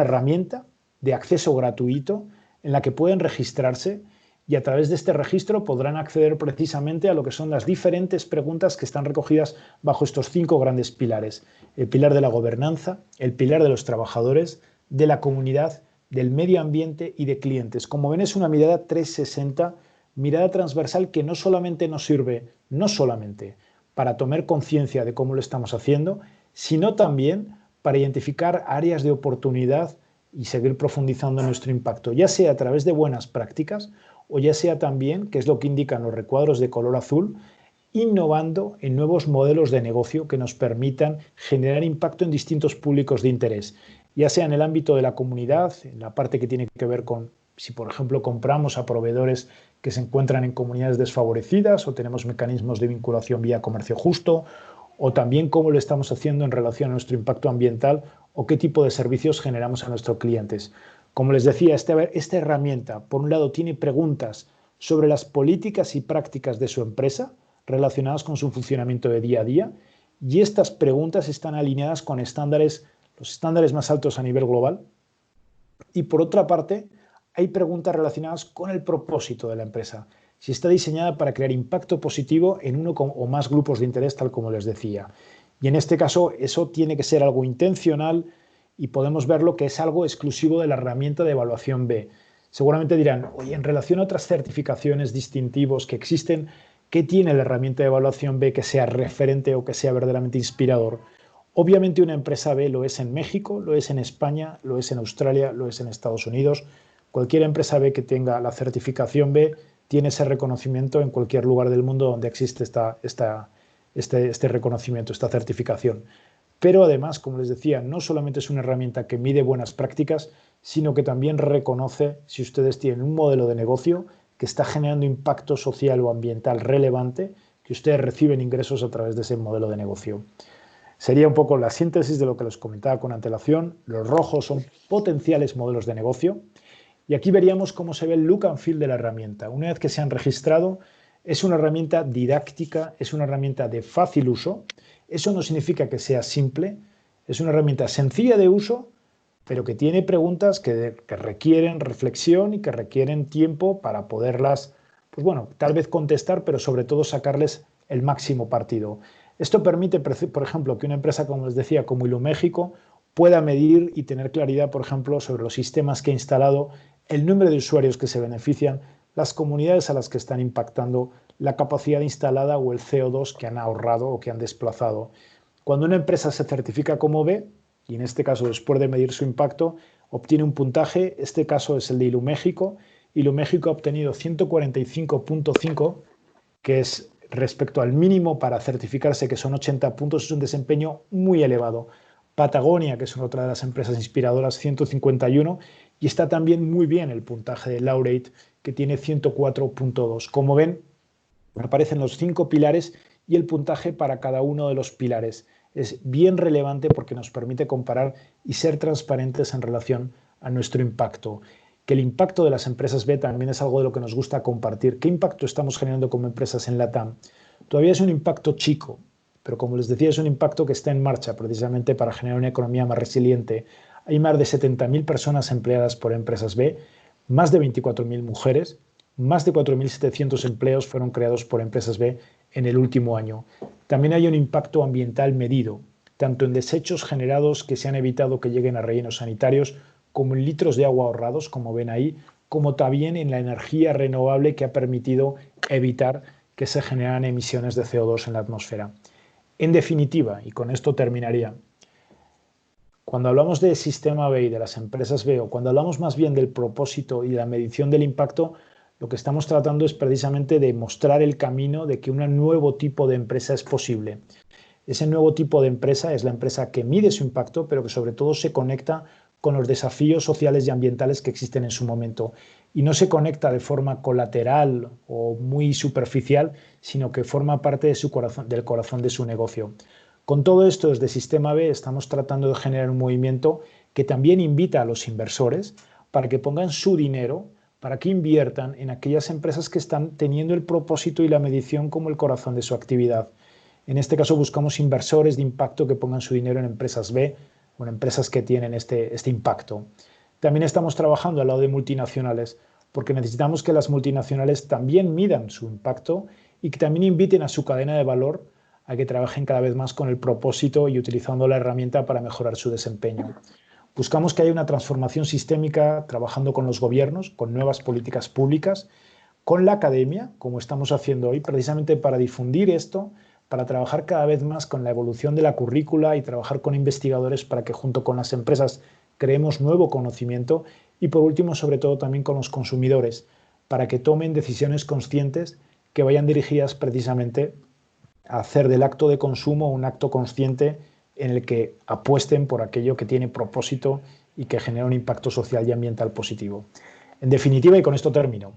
herramienta de acceso gratuito en la que pueden registrarse y a través de este registro podrán acceder precisamente a lo que son las diferentes preguntas que están recogidas bajo estos 5 grandes pilares. El pilar de la gobernanza, el pilar de los trabajadores, de la comunidad, del medio ambiente y de clientes. Como ven, es una mirada 360, mirada transversal que no solamente nos sirve, para tomar conciencia de cómo lo estamos haciendo, sino también para identificar áreas de oportunidad y seguir profundizando en nuestro impacto, ya sea a través de buenas prácticas o ya sea también, que es lo que indican los recuadros de color azul, innovando en nuevos modelos de negocio que nos permitan generar impacto en distintos públicos de interés, ya sea en el ámbito de la comunidad, en la parte que tiene que ver con si, por ejemplo, compramos a proveedores que se encuentran en comunidades desfavorecidas o tenemos mecanismos de vinculación vía comercio justo, o también cómo lo estamos haciendo en relación a nuestro impacto ambiental o qué tipo de servicios generamos a nuestros clientes. Como les decía, esta herramienta, por un lado, tiene preguntas sobre las políticas y prácticas de su empresa relacionadas con su funcionamiento de día a día, y estas preguntas están alineadas con los estándares más altos a nivel global. Y por otra parte, hay preguntas relacionadas con el propósito de la empresa, si está diseñada para crear impacto positivo en uno o más grupos de interés, tal como les decía. Y en este caso, eso tiene que ser algo intencional y podemos verlo que es algo exclusivo de la herramienta de evaluación B. Seguramente dirán, oye, en relación a otras certificaciones distintivos que existen, ¿qué tiene la herramienta de evaluación B que sea referente o que sea verdaderamente inspirador? Obviamente una empresa B lo es en México, lo es en España, lo es en Australia, lo es en Estados Unidos. Cualquier empresa B que tenga la certificación B tiene ese reconocimiento en cualquier lugar del mundo donde existe este reconocimiento, esta certificación. Pero además, como les decía, no solamente es una herramienta que mide buenas prácticas, sino que también reconoce si ustedes tienen un modelo de negocio que está generando impacto social o ambiental relevante, que ustedes reciben ingresos a través de ese modelo de negocio. Sería un poco la síntesis de lo que les comentaba con antelación. Los rojos son potenciales modelos de negocio. Y aquí veríamos cómo se ve el look and feel de la herramienta. Una vez que se han registrado, es una herramienta didáctica, es una herramienta de fácil uso. Eso no significa que sea simple, es una herramienta sencilla de uso, pero que tiene preguntas que requieren reflexión y que requieren tiempo para poderlas, pues bueno, tal vez contestar, pero sobre todo sacarles el máximo partido. Esto permite, por ejemplo, que una empresa, como les decía, como Iluméxico, pueda medir y tener claridad, por ejemplo, sobre los sistemas que ha instalado, el número de usuarios que se benefician, las comunidades a las que están impactando, la capacidad instalada o el CO2 que han ahorrado o que han desplazado. Cuando una empresa se certifica como B, y en este caso después de medir su impacto, obtiene un puntaje, este caso es el de Iluméxico. Iluméxico ha obtenido 145.5, que es respecto al mínimo para certificarse, que son 80 puntos, es un desempeño muy elevado. Patagonia, que es otra de las empresas inspiradoras, 151, y está también muy bien el puntaje de Laureate, que tiene 104.2. Como ven, aparecen los 5 pilares y el puntaje para cada uno de los pilares. Es bien relevante porque nos permite comparar y ser transparentes en relación a nuestro impacto. Que el impacto de las empresas B también es algo de lo que nos gusta compartir. ¿Qué impacto estamos generando como empresas en LATAM? Todavía es un impacto chico, pero como les decía, es un impacto que está en marcha precisamente para generar una economía más resiliente. Hay más de 70.000 personas empleadas por empresas B, más de 24.000 mujeres, más de 4.700 empleos fueron creados por empresas B en el último año. También hay un impacto ambiental medido, tanto en desechos generados que se han evitado que lleguen a rellenos sanitarios, como en litros de agua ahorrados, como ven ahí, como también en la energía renovable que ha permitido evitar que se generan emisiones de CO2 en la atmósfera. En definitiva, y con esto terminaría, cuando hablamos de sistema B y de las empresas B, o cuando hablamos más bien del propósito y la medición del impacto, lo que estamos tratando es precisamente de mostrar el camino de que un nuevo tipo de empresa es posible. Ese nuevo tipo de empresa es la empresa que mide su impacto, pero que sobre todo se conecta con los desafíos sociales y ambientales que existen en su momento. Y no se conecta de forma colateral o muy superficial, sino que forma parte de del corazón de su negocio. Con todo esto, desde Sistema B estamos tratando de generar un movimiento que también invita a los inversores para que pongan su dinero, para que inviertan en aquellas empresas que están teniendo el propósito y la medición como el corazón de su actividad. En este caso buscamos inversores de impacto que pongan su dinero en empresas B o en empresas que tienen este impacto. También estamos trabajando al lado de multinacionales porque necesitamos que las multinacionales también midan su impacto y que también inviten a su cadena de valor a que trabajen cada vez más con el propósito y utilizando la herramienta para mejorar su desempeño. Buscamos que haya una transformación sistémica trabajando con los gobiernos, con nuevas políticas públicas, con la academia, como estamos haciendo hoy, precisamente para difundir esto, para trabajar cada vez más con la evolución de la currícula y trabajar con investigadores para que junto con las empresas creemos nuevo conocimiento y por último, sobre todo también con los consumidores, para que tomen decisiones conscientes que vayan dirigidas precisamente a hacer del acto de consumo un acto consciente en el que apuesten por aquello que tiene propósito y que genera un impacto social y ambiental positivo. En definitiva, y con esto termino,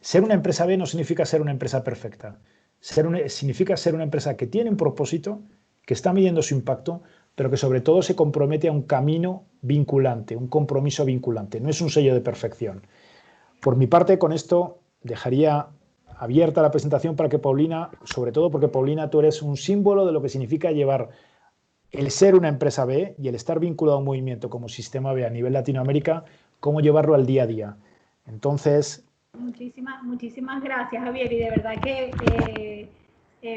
ser una empresa B no significa ser una empresa perfecta. Significa ser una empresa que tiene un propósito, que está midiendo su impacto, pero que sobre todo se compromete a un camino vinculante, un compromiso vinculante. No es un sello de perfección. Por mi parte, con esto dejaría abierta la presentación para que Paulina, sobre todo porque Paulina, tú eres un símbolo de lo que significa llevar el ser una empresa B y el estar vinculado a un movimiento como Sistema B a nivel Latinoamérica, cómo llevarlo al día a día. Entonces... Muchísimas gracias, Javier, y de verdad que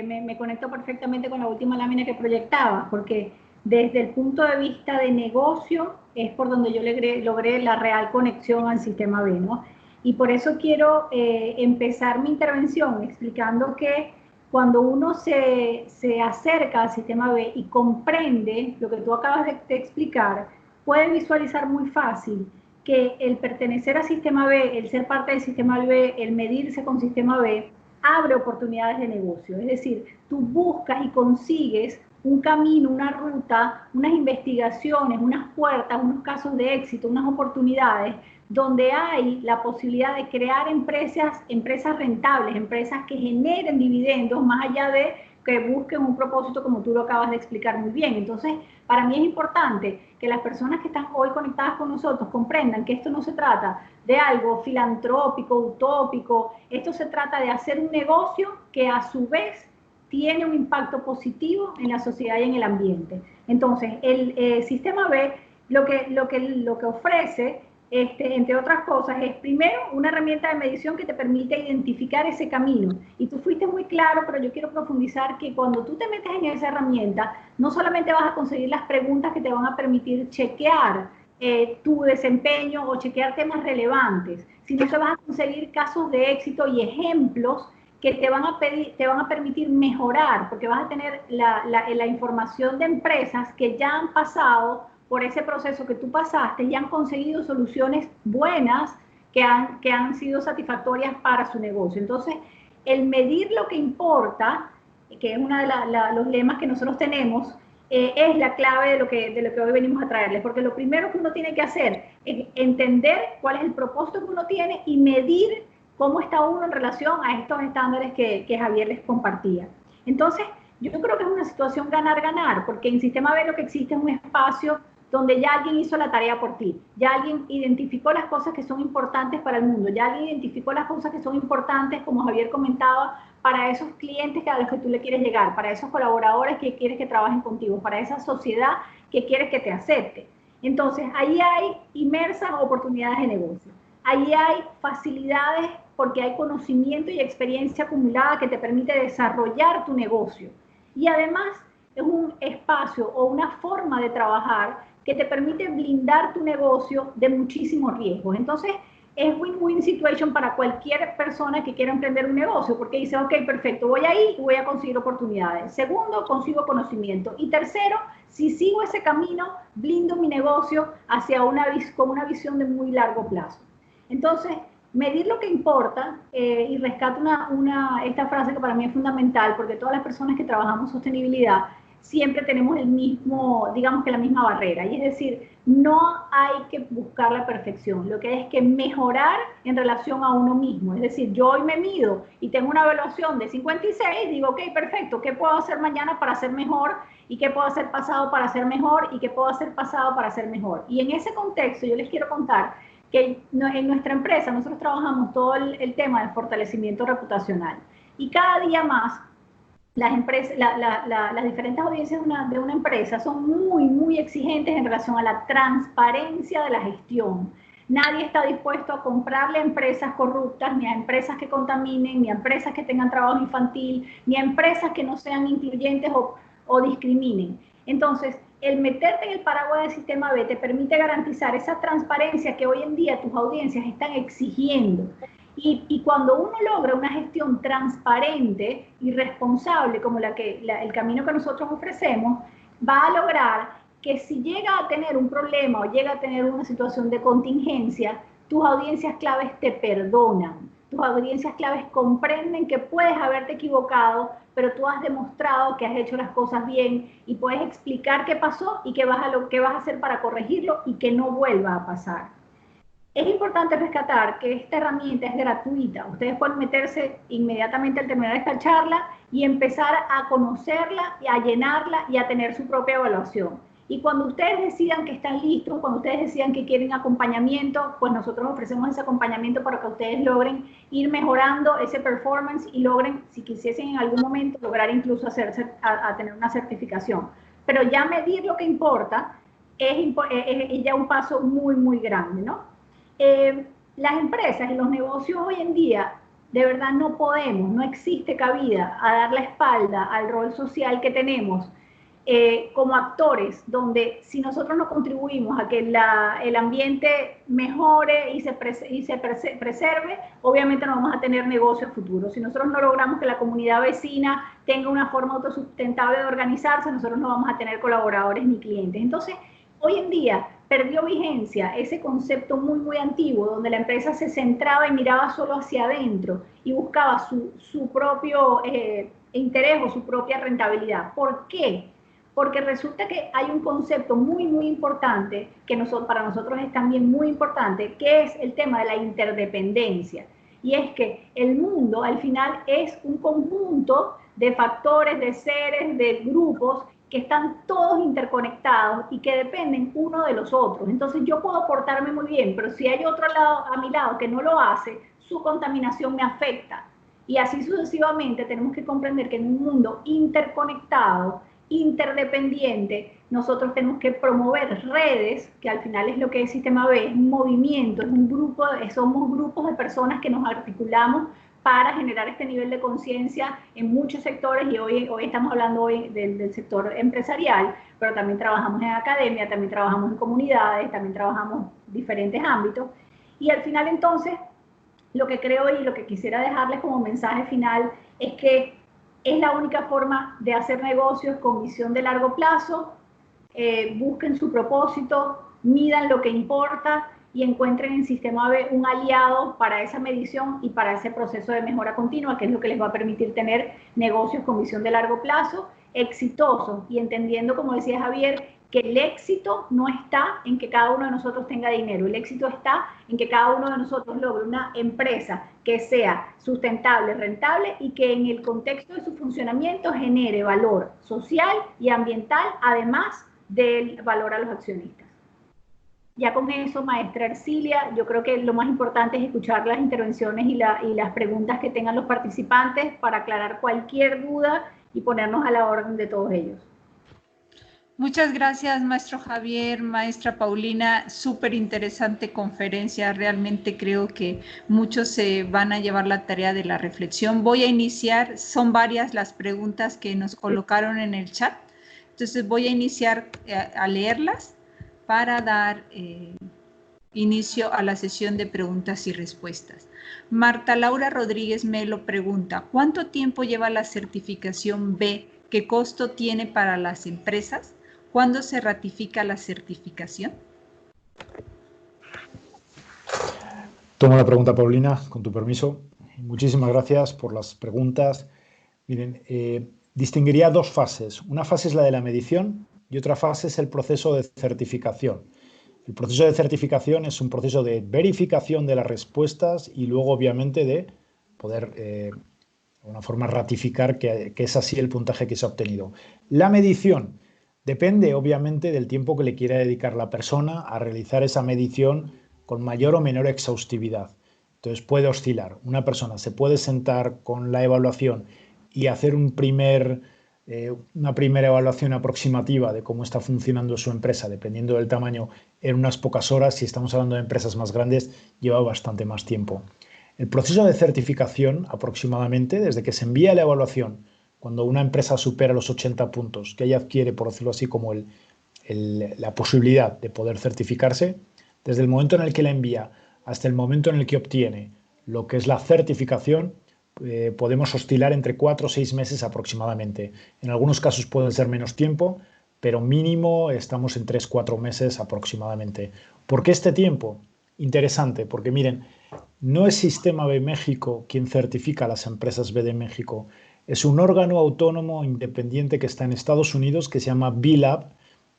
me conecto perfectamente con la última lámina que proyectabas, porque desde el punto de vista de negocio es por donde yo logré la real conexión al Sistema B, ¿no? Y por eso quiero empezar mi intervención explicando que cuando uno se acerca al Sistema B y comprende lo que tú acabas de explicar, puede visualizar muy fácil que el pertenecer al Sistema B, el ser parte del Sistema B, el medirse con Sistema B, abre oportunidades de negocio. Es decir, tú buscas y consigues un camino, una ruta, unas investigaciones, unas puertas, unos casos de éxito, unas oportunidades donde hay la posibilidad de crear empresas rentables, empresas que generen dividendos más allá de que busquen un propósito como tú lo acabas de explicar muy bien. Entonces, para mí es importante que las personas que están hoy conectadas con nosotros comprendan que esto no se trata de algo filantrópico, utópico, esto se trata de hacer un negocio que a su vez tiene un impacto positivo en la sociedad y en el ambiente. Entonces, el Sistema B lo que ofrece, entre otras cosas, es primero una herramienta de medición que te permite identificar ese camino. Y tú fuiste muy claro, pero yo quiero profundizar que cuando tú te metes en esa herramienta, no solamente vas a conseguir las preguntas que te van a permitir chequear tu desempeño o chequear temas relevantes, sino que vas a conseguir casos de éxito y ejemplos que te van a permitir mejorar, porque vas a tener la información de empresas que ya han pasado por ese proceso que tú pasaste y han conseguido soluciones buenas que han sido satisfactorias para su negocio. Entonces, el medir lo que importa, que es uno de los lemas que nosotros tenemos, es la clave de lo que hoy venimos a traerles, porque lo primero que uno tiene que hacer es entender cuál es el propósito que uno tiene y medir cómo está uno en relación a estos estándares que Javier les compartía. Entonces, yo creo que es una situación ganar-ganar, porque en Sistema B lo que existe es un espacio donde ya alguien hizo la tarea por ti, ya alguien identificó las cosas que son importantes para el mundo, ya alguien identificó las cosas que son importantes, como Javier comentaba, para esos clientes a los que tú le quieres llegar, para esos colaboradores que quieres que trabajen contigo, para esa sociedad que quieres que te acepte. Entonces, ahí hay inmersas oportunidades de negocio. Ahí hay facilidades porque hay conocimiento y experiencia acumulada que te permite desarrollar tu negocio. Y además es un espacio o una forma de trabajar que te permite blindar tu negocio de muchísimos riesgos. Entonces, es win-win situation para cualquier persona que quiera emprender un negocio, porque dice, ok, perfecto, voy ahí y voy a conseguir oportunidades. Segundo, consigo conocimiento. Y tercero, si sigo ese camino, blindo mi negocio con una visión de muy largo plazo. Entonces, medir lo que importa, y rescato esta frase que para mí es fundamental, porque todas las personas que trabajamos sostenibilidad siempre tenemos el mismo, digamos que la misma barrera, y es decir, no hay que buscar la perfección, lo que hay es que mejorar en relación a uno mismo. Es decir, yo hoy me mido y tengo una evaluación de 56, digo, ok, perfecto, ¿qué puedo hacer mañana para ser mejor? ¿Y qué puedo hacer pasado para ser mejor? ¿Y qué puedo hacer pasado para ser mejor? Y en ese contexto yo les quiero contar que en nuestra empresa nosotros trabajamos todo el tema del fortalecimiento reputacional, y cada día más las diferentes audiencias de una empresa son muy exigentes en relación a la transparencia de la gestión. Nadie está dispuesto a comprarle a empresas corruptas, ni a empresas que contaminen, ni a empresas que tengan trabajo infantil, ni a empresas que no sean incluyentes o discriminen. Entonces, el meterte en el paraguas del sistema B te permite garantizar esa transparencia que hoy en día tus audiencias están exigiendo. Y cuando uno logra una gestión transparente y responsable, como el camino que nosotros ofrecemos, va a lograr que si llega a tener un problema o llega a tener una situación de contingencia, tus audiencias claves te perdonan. Tus audiencias claves comprenden que puedes haberte equivocado, pero tú has demostrado que has hecho las cosas bien y puedes explicar qué pasó y qué vas a hacer para corregirlo y que no vuelva a pasar. Es importante rescatar que esta herramienta es gratuita. Ustedes pueden meterse inmediatamente al terminar esta charla y empezar a conocerla, y a llenarla y a tener su propia evaluación. Y cuando ustedes decidan que están listos, cuando ustedes decidan que quieren acompañamiento, pues nosotros ofrecemos ese acompañamiento para que ustedes logren ir mejorando ese performance y logren, si quisiesen en algún momento, lograr incluso a tener una certificación. Pero ya medir lo que importa es ya un paso muy grande, ¿no? Las empresas y los negocios hoy en día, de verdad no existe cabida a dar la espalda al rol social que tenemos como actores, donde si nosotros no contribuimos a que el ambiente mejore y se preserve, obviamente no vamos a tener negocio futuro. Si nosotros no logramos que la comunidad vecina tenga una forma autosustentable de organizarse, nosotros no vamos a tener colaboradores ni clientes. Entonces, hoy en día perdió vigencia ese concepto muy antiguo, donde la empresa se centraba y miraba solo hacia adentro y buscaba su propio interés o su propia rentabilidad. ¿Por qué? Porque resulta que hay un concepto muy importante, que para nosotros es también muy importante, que es el tema de la interdependencia. Y es que el mundo al final es un conjunto de factores, de seres, de grupos que están todos interconectados y que dependen uno de los otros. Entonces yo puedo portarme muy bien, pero si hay otro lado a mi lado que no lo hace, su contaminación me afecta. Y así sucesivamente tenemos que comprender que en un mundo interconectado, interdependiente, nosotros tenemos que promover redes, que al final es lo que es Sistema B, es un movimiento, es un grupo, somos grupos de personas que nos articulamos para generar este nivel de conciencia en muchos sectores, y hoy estamos hablando del sector empresarial, pero también trabajamos en academia, también trabajamos en comunidades, también trabajamos en diferentes ámbitos, y al final entonces lo que creo y lo que quisiera dejarles como mensaje final es que es la única forma de hacer negocios con visión de largo plazo. Busquen su propósito, midan lo que importa y encuentren en Sistema B un aliado para esa medición y para ese proceso de mejora continua, que es lo que les va a permitir tener negocios con visión de largo plazo, exitosos, y entendiendo, como decía Javier, que el éxito no está en que cada uno de nosotros tenga dinero, el éxito está en que cada uno de nosotros logre una empresa que sea sustentable, rentable, y que en el contexto de su funcionamiento genere valor social y ambiental, además del valor a los accionistas. Ya con eso, maestra Ercilia, yo creo que lo más importante es escuchar las intervenciones y las preguntas que tengan los participantes para aclarar cualquier duda y ponernos a la orden de todos ellos. Muchas gracias, maestro Javier, maestra Paulina. Súper interesante conferencia. Realmente creo que muchos se van a llevar la tarea de la reflexión. Voy a iniciar, son varias las preguntas que nos colocaron en el chat. Entonces voy a iniciar a leerlas para dar inicio a la sesión de preguntas y respuestas. Marta Laura Rodríguez Melo pregunta, ¿cuánto tiempo lleva la certificación B? ¿Qué costo tiene para las empresas? ¿Cuándo se ratifica la certificación? Tomo la pregunta, Paulina, con tu permiso. Muchísimas gracias por las preguntas. Miren, distinguiría dos fases. Una fase es la de la medición y otra fase es el proceso de certificación. El proceso de certificación es un proceso de verificación de las respuestas y luego, obviamente, de poder, de alguna forma, ratificar que es así el puntaje que se ha obtenido. La medición depende, obviamente, del tiempo que le quiera dedicar la persona a realizar esa medición con mayor o menor exhaustividad. Entonces puede oscilar. Una persona se puede sentar con la evaluación y hacer una primera evaluación aproximativa de cómo está funcionando su empresa, dependiendo del tamaño, en unas pocas horas. Si estamos hablando de empresas más grandes, lleva bastante más tiempo. El proceso de certificación, aproximadamente, desde que se envía la evaluación, cuando una empresa supera los 80 puntos, que ella adquiere, por decirlo así, como la posibilidad de poder certificarse, desde el momento en el que la envía hasta el momento en el que obtiene lo que es la certificación, podemos oscilar entre 4 o 6 meses aproximadamente. En algunos casos puede ser menos tiempo, pero mínimo estamos en 3 o 4 meses aproximadamente. ¿Por qué este tiempo? Interesante, porque miren, no es Sistema B México quien certifica a las empresas B de México. Es un órgano autónomo independiente que está en Estados Unidos, que se llama B-Lab,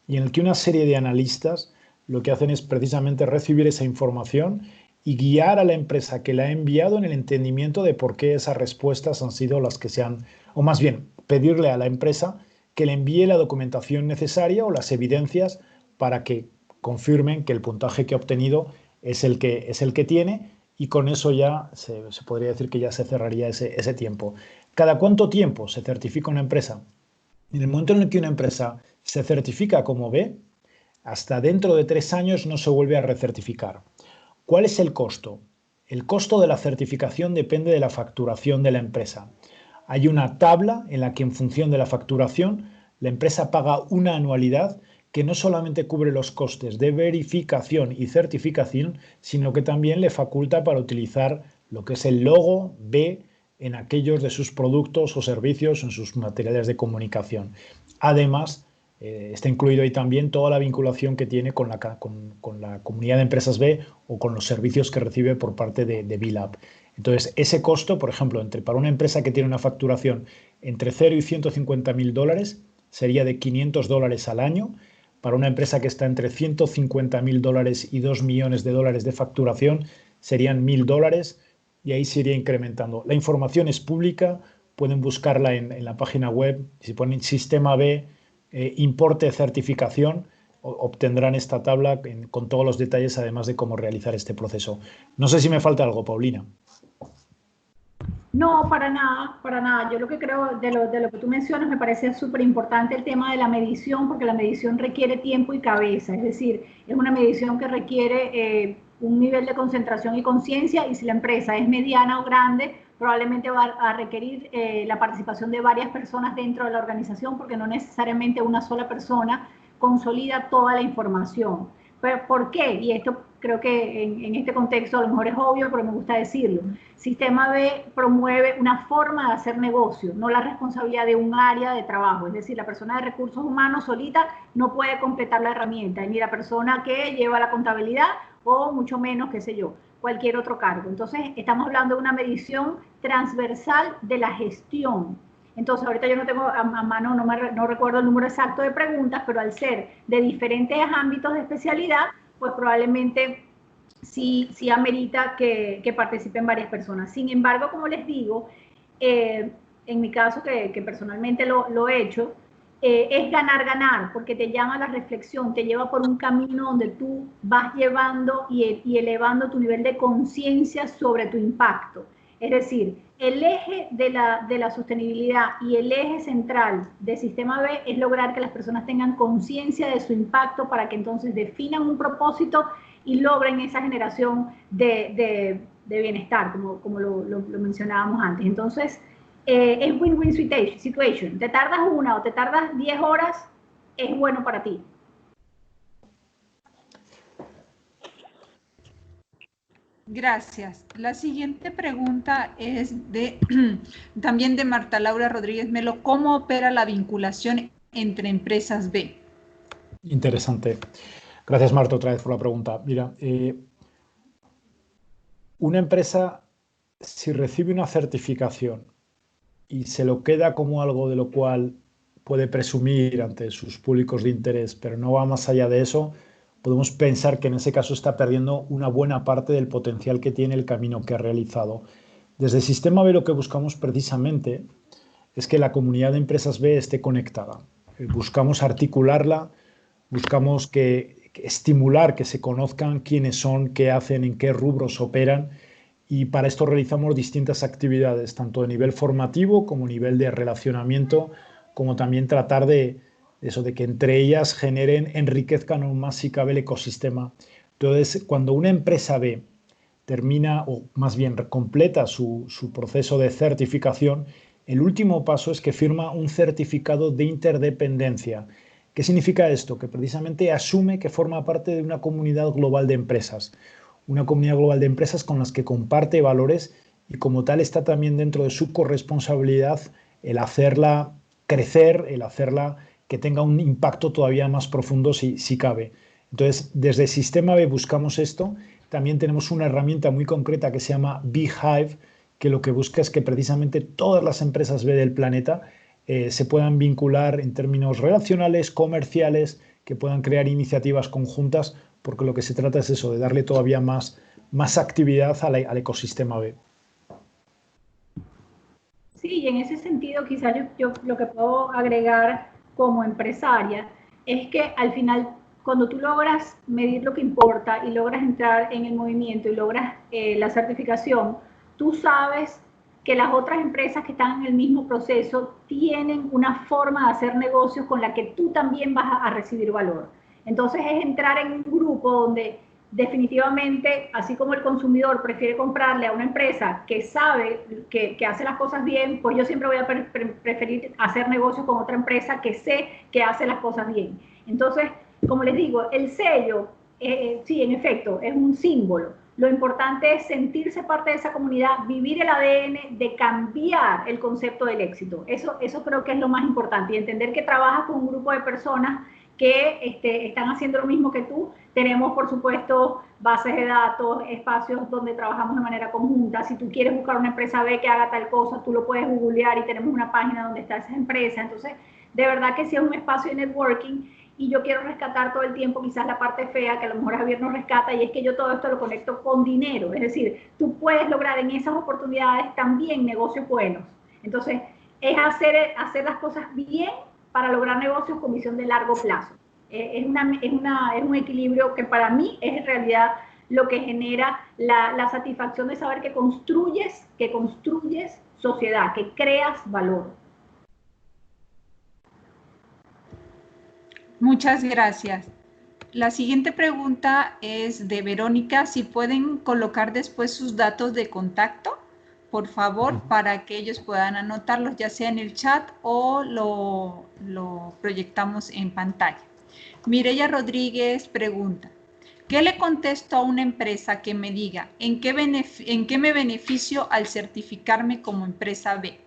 y en el que una serie de analistas lo que hacen es precisamente recibir esa información y guiar a la empresa que la ha enviado en el entendimiento de por qué esas respuestas han sido las que se han, o más bien, pedirle a la empresa que le envíe la documentación necesaria o las evidencias para que confirmen que el puntaje que ha obtenido es el que tiene, y con eso ya se podría decir que ya se cerraría ese tiempo. ¿Cada cuánto tiempo se certifica una empresa? En el momento en el que una empresa se certifica como B, hasta dentro de 3 años no se vuelve a recertificar. ¿Cuál es el costo? El costo de la certificación depende de la facturación de la empresa. Hay una tabla en la que, en función de la facturación, la empresa paga una anualidad que no solamente cubre los costes de verificación y certificación, sino que también le faculta para utilizar lo que es el logo B en aquellos de sus productos o servicios, en sus materiales de comunicación. Además, está incluido ahí también toda la vinculación que tiene con la comunidad de empresas B o con los servicios que recibe por parte de B-Lab. Entonces, ese costo, por ejemplo, para una empresa que tiene una facturación entre 0 y $150.000, sería de $500 al año. Para una empresa que está entre $150.000 y $2 millones de facturación, serían $1.000, y ahí se iría incrementando. La información es pública, pueden buscarla en la página web. Si ponen Sistema B, importe certificación, obtendrán esta tabla con todos los detalles, además de cómo realizar este proceso. No sé si me falta algo, Paulina. No, para nada, para nada. Yo lo que creo de lo que tú mencionas, me parece súper importante el tema de la medición, porque la medición requiere tiempo y cabeza, es decir, es una medición que requiere un nivel de concentración y conciencia, y si la empresa es mediana o grande, probablemente va a requerir la participación de varias personas dentro de la organización, porque no necesariamente una sola persona consolida toda la información. ¿Pero por qué? Y esto creo que en este contexto a lo mejor es obvio, pero me gusta decirlo. Sistema B promueve una forma de hacer negocio, no la responsabilidad de un área de trabajo. Es decir, la persona de recursos humanos solita no puede completar la herramienta, ni la persona que lleva la contabilidad, o mucho menos, qué sé yo, cualquier otro cargo. Entonces, estamos hablando de una medición transversal de la gestión. Entonces, ahorita yo no tengo a mano, no recuerdo el número exacto de preguntas, pero al ser de diferentes ámbitos de especialidad, pues probablemente sí amerita que participen varias personas. Sin embargo, como les digo, en mi caso, que personalmente lo he hecho, es ganar, porque te llama a la reflexión, te lleva por un camino donde tú vas llevando y elevando tu nivel de conciencia sobre tu impacto. Es decir, el eje de la sostenibilidad y el eje central del sistema B es lograr que las personas tengan conciencia de su impacto para que entonces definan un propósito y logren esa generación de bienestar, como lo mencionábamos antes. Entonces, es win-win situation. Te tardas 1 o te tardas 10 horas, es bueno para ti. Gracias. La siguiente pregunta es también de Marta Laura Rodríguez Melo. ¿Cómo opera la vinculación entre empresas B? Interesante. Gracias, Marta, otra vez por la pregunta. Mira, una empresa, si recibe una certificación y se lo queda como algo de lo cual puede presumir ante sus públicos de interés, pero no va más allá de eso, podemos pensar que en ese caso está perdiendo una buena parte del potencial que tiene el camino que ha realizado. Desde Sistema B lo que buscamos precisamente es que la comunidad de empresas B esté conectada. Buscamos articularla, buscamos estimular que se conozcan quiénes son, qué hacen, en qué rubros operan, y para esto realizamos distintas actividades, tanto de nivel formativo como nivel de relacionamiento, como también tratar de que entre ellas generen, enriquezcan aún más si cabe el ecosistema. Entonces, cuando una empresa B termina, o más bien completa su proceso de certificación, el último paso es que firma un certificado de interdependencia. ¿Qué significa esto? Que precisamente asume que forma parte de una comunidad global de empresas. Una comunidad global de empresas con las que comparte valores y como tal está también dentro de su corresponsabilidad el hacerla crecer, el hacerla que tenga un impacto todavía más profundo si cabe. Entonces, desde Sistema B buscamos esto. También tenemos una herramienta muy concreta que se llama Beehive, que lo que busca es que precisamente todas las empresas B del planeta se puedan vincular en términos relacionales, comerciales, que puedan crear iniciativas conjuntas, porque lo que se trata es eso, de darle todavía más actividad al ecosistema B. Sí, y en ese sentido quizás yo lo que puedo agregar como empresaria es que al final cuando tú logras medir lo que importa y logras entrar en el movimiento y logras la certificación, tú sabes que las otras empresas que están en el mismo proceso tienen una forma de hacer negocios con la que tú también vas a recibir valor. Entonces es entrar en un grupo donde definitivamente, así como el consumidor prefiere comprarle a una empresa que sabe que hace las cosas bien, pues yo siempre voy a preferir hacer negocios con otra empresa que sé que hace las cosas bien. Entonces, como les digo, el sello, sí, en efecto, es un símbolo. Lo importante es sentirse parte de esa comunidad, vivir el ADN de cambiar el concepto del éxito. Eso creo que es lo más importante, y entender que trabajas con un grupo de personas que están haciendo lo mismo que tú. Tenemos, por supuesto, bases de datos, espacios donde trabajamos de manera conjunta. Si tú quieres buscar una empresa B que haga tal cosa, tú lo puedes googlear y tenemos una página donde está esa empresa. Entonces, de verdad que sí es un espacio de networking, y yo quiero rescatar todo el tiempo quizás la parte fea que a lo mejor Javier nos rescata, y es que yo todo esto lo conecto con dinero. Es decir, tú puedes lograr en esas oportunidades también negocios buenos. Entonces, es hacer las cosas bien para lograr negocios con visión de largo plazo. Es un equilibrio que para mí es en realidad lo que genera la satisfacción de saber que construyes sociedad, que creas valor. Muchas gracias. La siguiente pregunta es de Verónica. Si pueden colocar después sus datos de contacto, por favor, para que ellos puedan anotarlos, ya sea en el chat o lo proyectamos en pantalla. Mireya Rodríguez pregunta: ¿qué le contesto a una empresa que me diga en qué me beneficio al certificarme como empresa B,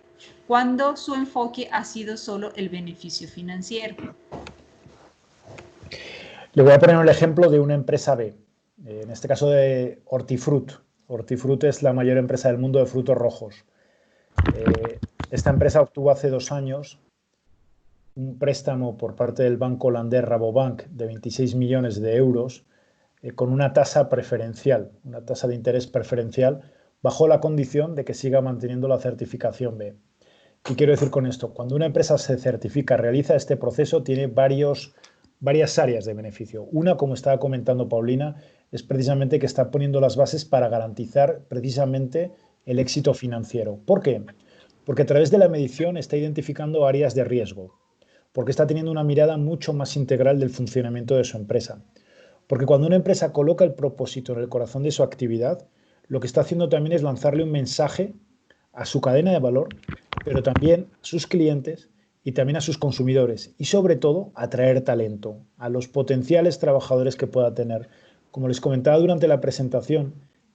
cuando su enfoque ha sido solo el beneficio financiero? Le voy a poner el ejemplo de una empresa B, en este caso de Hortifruti. Hortifruti es la mayor empresa del mundo de frutos rojos. Esta empresa obtuvo hace 2 años un préstamo por parte del banco holandés Rabobank de 26 millones de euros con una tasa preferencial, una tasa de interés preferencial, bajo la condición de que siga manteniendo la certificación B. ¿Qué quiero decir con esto? Cuando una empresa se certifica, realiza este proceso, tiene varias áreas de beneficio. Una, como estaba comentando Paulina, es precisamente que está poniendo las bases para garantizar precisamente el éxito financiero. ¿Por qué? Porque a través de la medición está identificando áreas de riesgo, porque está teniendo una mirada mucho más integral del funcionamiento de su empresa. Porque cuando una empresa coloca el propósito en el corazón de su actividad, lo que está haciendo también es lanzarle un mensaje a su cadena de valor, pero también a sus clientes y también a sus consumidores y sobre todo atraer talento a los potenciales trabajadores que pueda tener. Como les comentaba durante la presentación,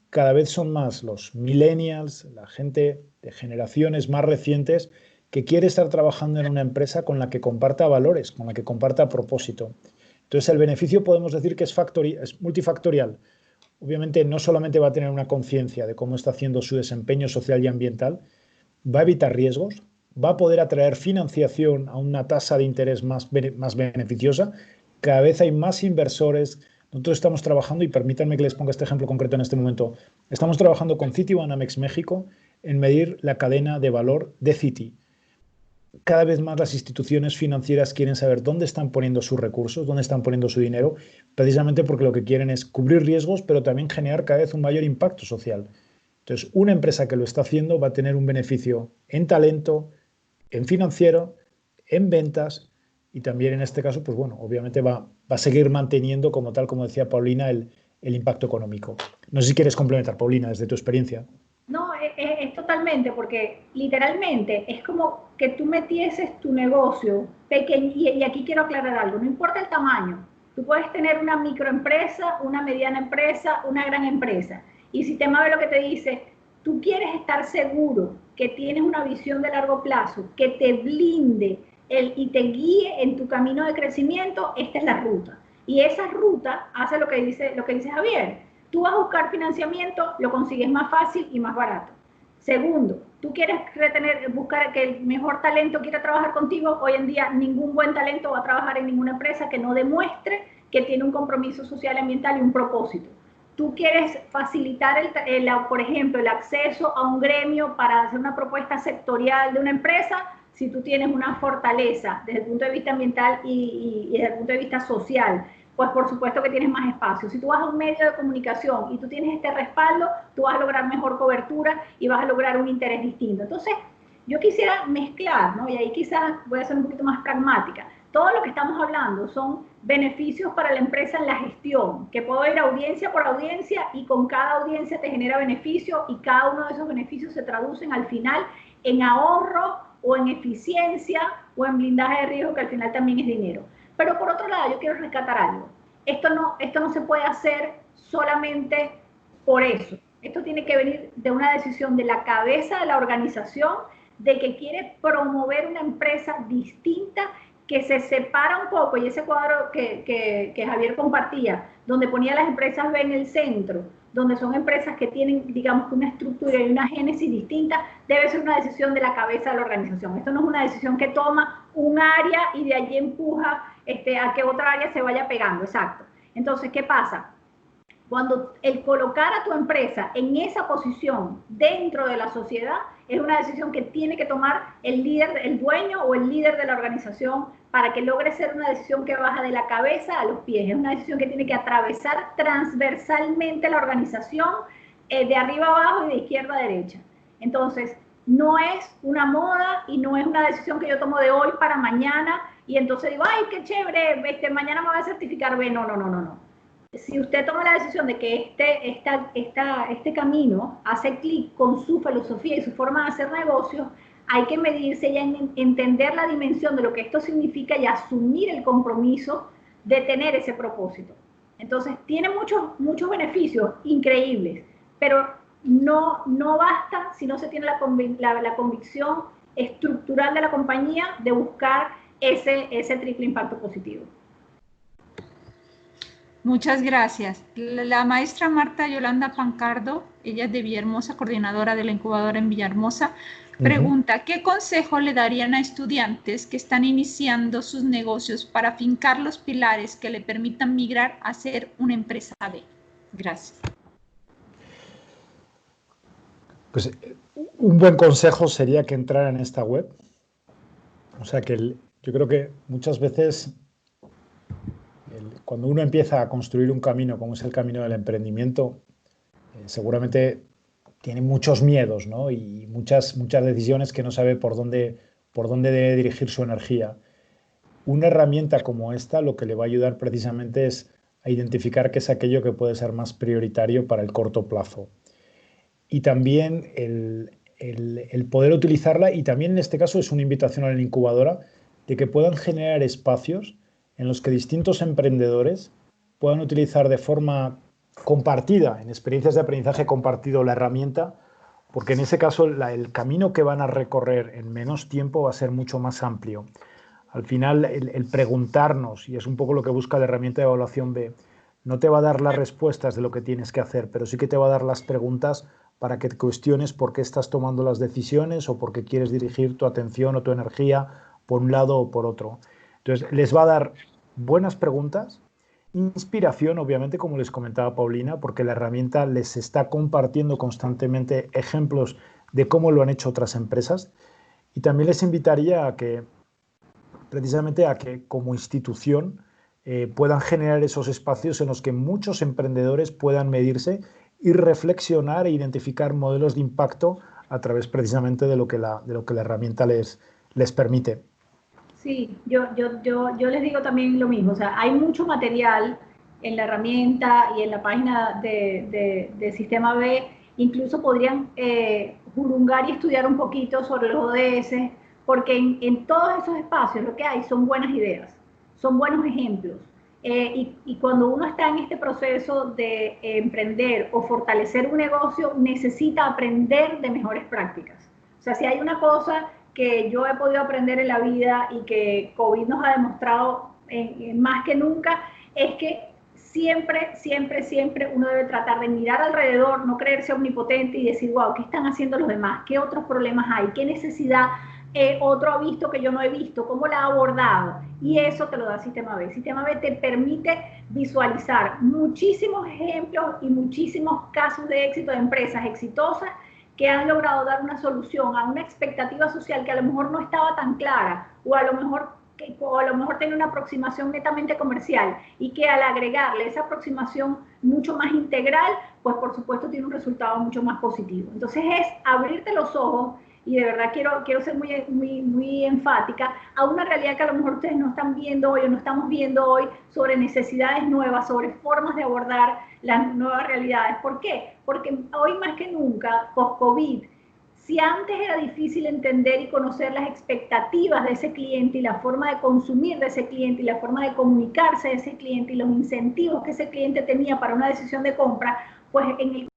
cada vez son más los millennials, la gente de generaciones más recientes que quiere estar trabajando en una empresa con la que comparta valores, con la que comparta propósito. Entonces el beneficio podemos decir que es multifactorial. Obviamente no solamente va a tener una conciencia de cómo está haciendo su desempeño social y ambiental, va a evitar riesgos, va a poder atraer financiación a una tasa de interés más beneficiosa. Cada vez hay más inversores. Nosotros estamos trabajando, y permítanme que les ponga este ejemplo concreto en este momento, estamos trabajando con Citibanamex México en medir la cadena de valor de Citi. Cada vez más las instituciones financieras quieren saber dónde están poniendo sus recursos, dónde están poniendo su dinero, precisamente porque lo que quieren es cubrir riesgos, pero también generar cada vez un mayor impacto social. Entonces, una empresa que lo está haciendo va a tener un beneficio en talento, en financiero, en ventas y también en este caso, pues bueno, obviamente va a seguir manteniendo como tal, como decía Paulina, el impacto económico. No sé si quieres complementar, Paulina, desde tu experiencia. No, es totalmente, porque literalmente es como que tú metieses tu negocio pequeño, y aquí quiero aclarar algo, no importa el tamaño, tú puedes tener una microempresa, una mediana empresa, una gran empresa, y Sistema ve lo que te dice, tú quieres estar seguro que tienes una visión de largo plazo, que te blinde y te guíe en tu camino de crecimiento, esta es la ruta. Y esa ruta hace lo que dice Javier. Tú vas a buscar financiamiento, lo consigues más fácil y más barato. Segundo, tú quieres buscar que el mejor talento quiera trabajar contigo. Hoy en día ningún buen talento va a trabajar en ninguna empresa que no demuestre que tiene un compromiso social, ambiental y un propósito. Tú quieres facilitar, por ejemplo, el acceso a un gremio para hacer una propuesta sectorial de una empresa, si tú tienes una fortaleza desde el punto de vista ambiental y desde el punto de vista social, pues por supuesto que tienes más espacio. Si tú vas a un medio de comunicación y tú tienes este respaldo, tú vas a lograr mejor cobertura y vas a lograr un interés distinto. Entonces, yo quisiera mezclar, ¿no? Y ahí quizás voy a ser un poquito más pragmática. Todo lo que estamos hablando son beneficios para la empresa en la gestión, que puedo ir audiencia por audiencia y con cada audiencia te genera beneficio y cada uno de esos beneficios se traducen al final en ahorro o en eficiencia o en blindaje de riesgo, que al final también es dinero. Pero por otro lado, yo quiero rescatar algo. Esto no se puede hacer solamente por eso. Esto tiene que venir de una decisión de la cabeza de la organización, de que quiere promover una empresa distinta, que se separa un poco, y ese cuadro que Javier compartía, donde ponía las empresas B en el centro, donde son empresas que tienen, digamos, una estructura y una génesis distinta, debe ser una decisión de la cabeza de la organización. Esto no es una decisión que toma un área y de allí empuja a que otra área se vaya pegando, exacto. Entonces, ¿qué pasa? Cuando el colocar a tu empresa en esa posición dentro de la sociedad es una decisión que tiene que tomar el líder, el dueño o el líder de la organización, para que logre ser una decisión que baja de la cabeza a los pies. Es una decisión que tiene que atravesar transversalmente la organización, de arriba a abajo y de izquierda a derecha. Entonces, no es una moda y no es una decisión que yo tomo de hoy para mañana y entonces digo, ay, qué chévere, mañana me voy a certificar B. No. Si usted toma la decisión de que este camino hace clic con su filosofía y su forma de hacer negocios, hay que medirse y entender la dimensión de lo que esto significa y asumir el compromiso de tener ese propósito. Entonces, tiene muchos beneficios increíbles, pero no basta si no se tiene la convicción estructural de la compañía de buscar ese triple impacto positivo. Muchas gracias. La maestra Marta Yolanda Pancardo, ella es de Villahermosa, coordinadora de la incubadora en Villahermosa, pregunta, ¿qué consejo le darían a estudiantes que están iniciando sus negocios para afincar los pilares que le permitan migrar a ser una empresa B? Gracias. Pues un buen consejo sería que entraran en esta web. O sea que yo creo que muchas veces cuando uno empieza a construir un camino como es el camino del emprendimiento, seguramente tiene muchos miedos, ¿no? Y muchas decisiones que no sabe por dónde debe dirigir su energía. Una herramienta como esta lo que le va a ayudar precisamente es a identificar qué es aquello que puede ser más prioritario para el corto plazo. Y también el poder utilizarla, y también en este caso es una invitación a la incubadora, de que puedan generar espacios en los que distintos emprendedores puedan utilizar de forma compartida, en experiencias de aprendizaje compartido, la herramienta, porque en ese caso el camino que van a recorrer en menos tiempo va a ser mucho más amplio. Al final, el preguntarnos, y es un poco lo que busca la herramienta de evaluación B, no te va a dar las respuestas de lo que tienes que hacer, pero sí que te va a dar las preguntas para que te cuestiones por qué estás tomando las decisiones o por qué quieres dirigir tu atención o tu energía por un lado o por otro. Entonces, les va a dar buenas preguntas, inspiración, obviamente, como les comentaba Paulina, porque la herramienta les está compartiendo constantemente ejemplos de cómo lo han hecho otras empresas, y también les invitaría a que, precisamente, a que como institución puedan generar esos espacios en los que muchos emprendedores puedan medirse y reflexionar e identificar modelos de impacto a través precisamente de lo que la herramienta les permite. Sí, yo les digo también lo mismo, o sea, hay mucho material en la herramienta y en la página de Sistema B, incluso podrían jurungar y estudiar un poquito sobre los ODS, porque en todos esos espacios lo que hay son buenas ideas, son buenos ejemplos. Y cuando uno está en este proceso de emprender o fortalecer un negocio, necesita aprender de mejores prácticas. O sea, si hay una cosa que yo he podido aprender en la vida y que COVID nos ha demostrado más que nunca, es que siempre uno debe tratar de mirar alrededor, no creerse omnipotente y decir, wow, ¿qué están haciendo los demás? ¿Qué otros problemas hay? ¿Qué necesidad otro ha visto que yo no he visto? ¿Cómo la ha abordado? Y eso te lo da Sistema B. Sistema B te permite visualizar muchísimos ejemplos y muchísimos casos de éxito de empresas exitosas que han logrado dar una solución a una expectativa social que a lo mejor no estaba tan clara, o a lo mejor tiene una aproximación netamente comercial, y que al agregarle esa aproximación mucho más integral, pues por supuesto tiene un resultado mucho más positivo. Entonces es abrirte los ojos, y de verdad quiero ser muy enfática, a una realidad que a lo mejor ustedes no están viendo hoy o no estamos viendo hoy, sobre necesidades nuevas, sobre formas de abordar las nuevas realidades. ¿Por qué? Porque hoy más que nunca, post-COVID, si antes era difícil entender y conocer las expectativas de ese cliente y la forma de consumir de ese cliente y la forma de comunicarse de ese cliente y los incentivos que ese cliente tenía para una decisión de compra, pues en el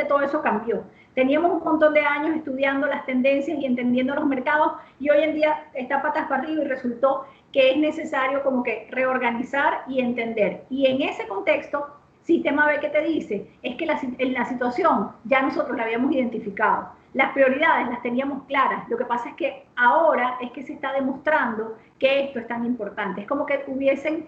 todo eso cambió. Teníamos un montón de años estudiando las tendencias y entendiendo los mercados, y hoy en día está patas para arriba, y resultó que es necesario como que reorganizar y entender. Y en ese contexto, Sistema B, ¿qué te dice? Es que la situación ya nosotros la habíamos identificado. Las prioridades las teníamos claras. Lo que pasa es que ahora es que se está demostrando que esto es tan importante. Es como que hubiese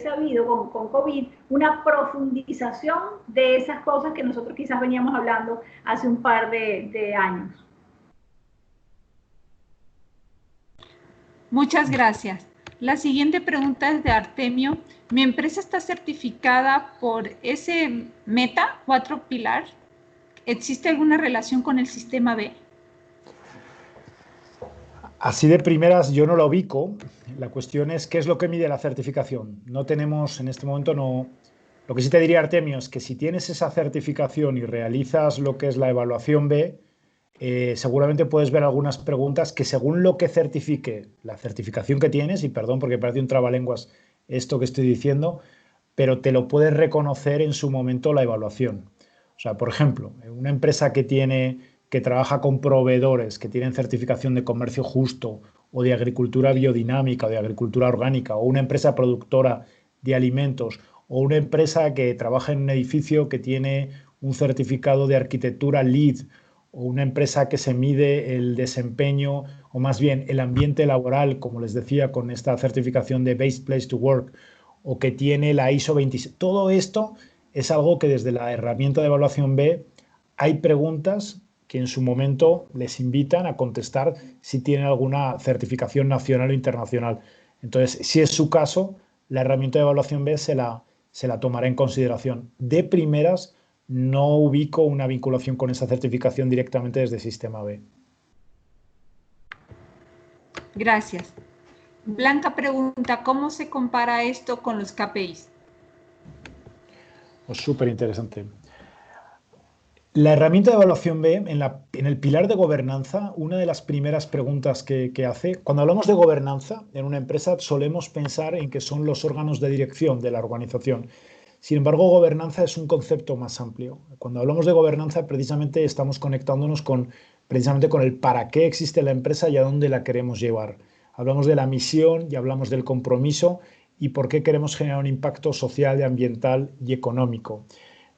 habido con COVID una profundización de esas cosas que nosotros quizás veníamos hablando hace un par de años. Muchas gracias. La siguiente pregunta es de Artemio. ¿Mi empresa está certificada por ese Meta 4 Pilar? ¿Existe alguna relación con el Sistema B? Así de primeras yo no lo ubico. La cuestión es qué es lo que mide la certificación. No tenemos en este momento, no. Lo que sí te diría, Artemio, es que si tienes esa certificación y realizas lo que es la evaluación B, seguramente puedes ver algunas preguntas que, según lo que certifique la certificación que tienes, y perdón porque parece un trabalenguas esto que estoy diciendo, pero te lo puedes reconocer en su momento la evaluación. O sea, por ejemplo, una empresa que trabaja con proveedores que tienen certificación de comercio justo, o de agricultura biodinámica, o de agricultura orgánica, o una empresa productora de alimentos, o una empresa que trabaja en un edificio que tiene un certificado de arquitectura LEED, o una empresa que se mide el desempeño, o más bien el ambiente laboral, como les decía, con esta certificación de Best Place to Work, o que tiene la ISO 26. Todo esto es algo que desde la herramienta de evaluación B hay preguntas que en su momento les invitan a contestar si tienen alguna certificación nacional o internacional. Entonces, si es su caso, la herramienta de evaluación B se la tomará en consideración. De primeras, no ubico una vinculación con esa certificación directamente desde Sistema B. Gracias. Blanca pregunta, ¿cómo se compara esto con los KPIs? Pues súper interesante. La herramienta de evaluación B, en el pilar de gobernanza, una de las primeras preguntas que hace, cuando hablamos de gobernanza en una empresa, solemos pensar en que son los órganos de dirección de la organización. Sin embargo, gobernanza es un concepto más amplio. Cuando hablamos de gobernanza, precisamente estamos conectándonos precisamente con el para qué existe la empresa y a dónde la queremos llevar. Hablamos de la misión y hablamos del compromiso y por qué queremos generar un impacto social, ambiental y económico.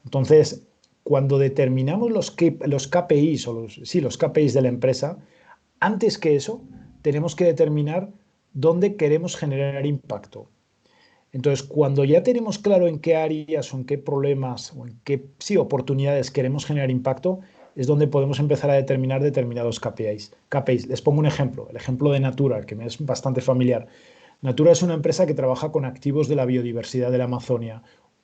Entonces, cuando determinamos los KPIs, los KPIs de la empresa, antes que eso, tenemos que determinar dónde queremos generar impacto. Entonces, cuando ya tenemos claro en qué áreas o en qué problemas o en qué oportunidades queremos generar impacto, es donde podemos empezar a determinar determinados KPIs. Les pongo un ejemplo, el ejemplo de Natura, que me es bastante familiar. Natura es una empresa que trabaja con activos de la biodiversidad de la Amazonia.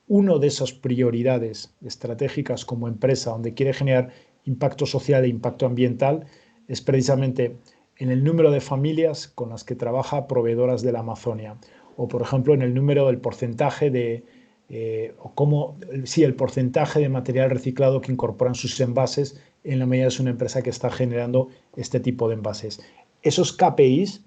Una de esas prioridades estratégicas como empresa, donde quiere generar impacto social e impacto ambiental, es precisamente en el número de familias con las que trabaja proveedoras de la Amazonia. O, por ejemplo, en el número del porcentaje el porcentaje de material reciclado que incorporan sus envases en la medida de una empresa que está generando este tipo de envases. Esos KPIs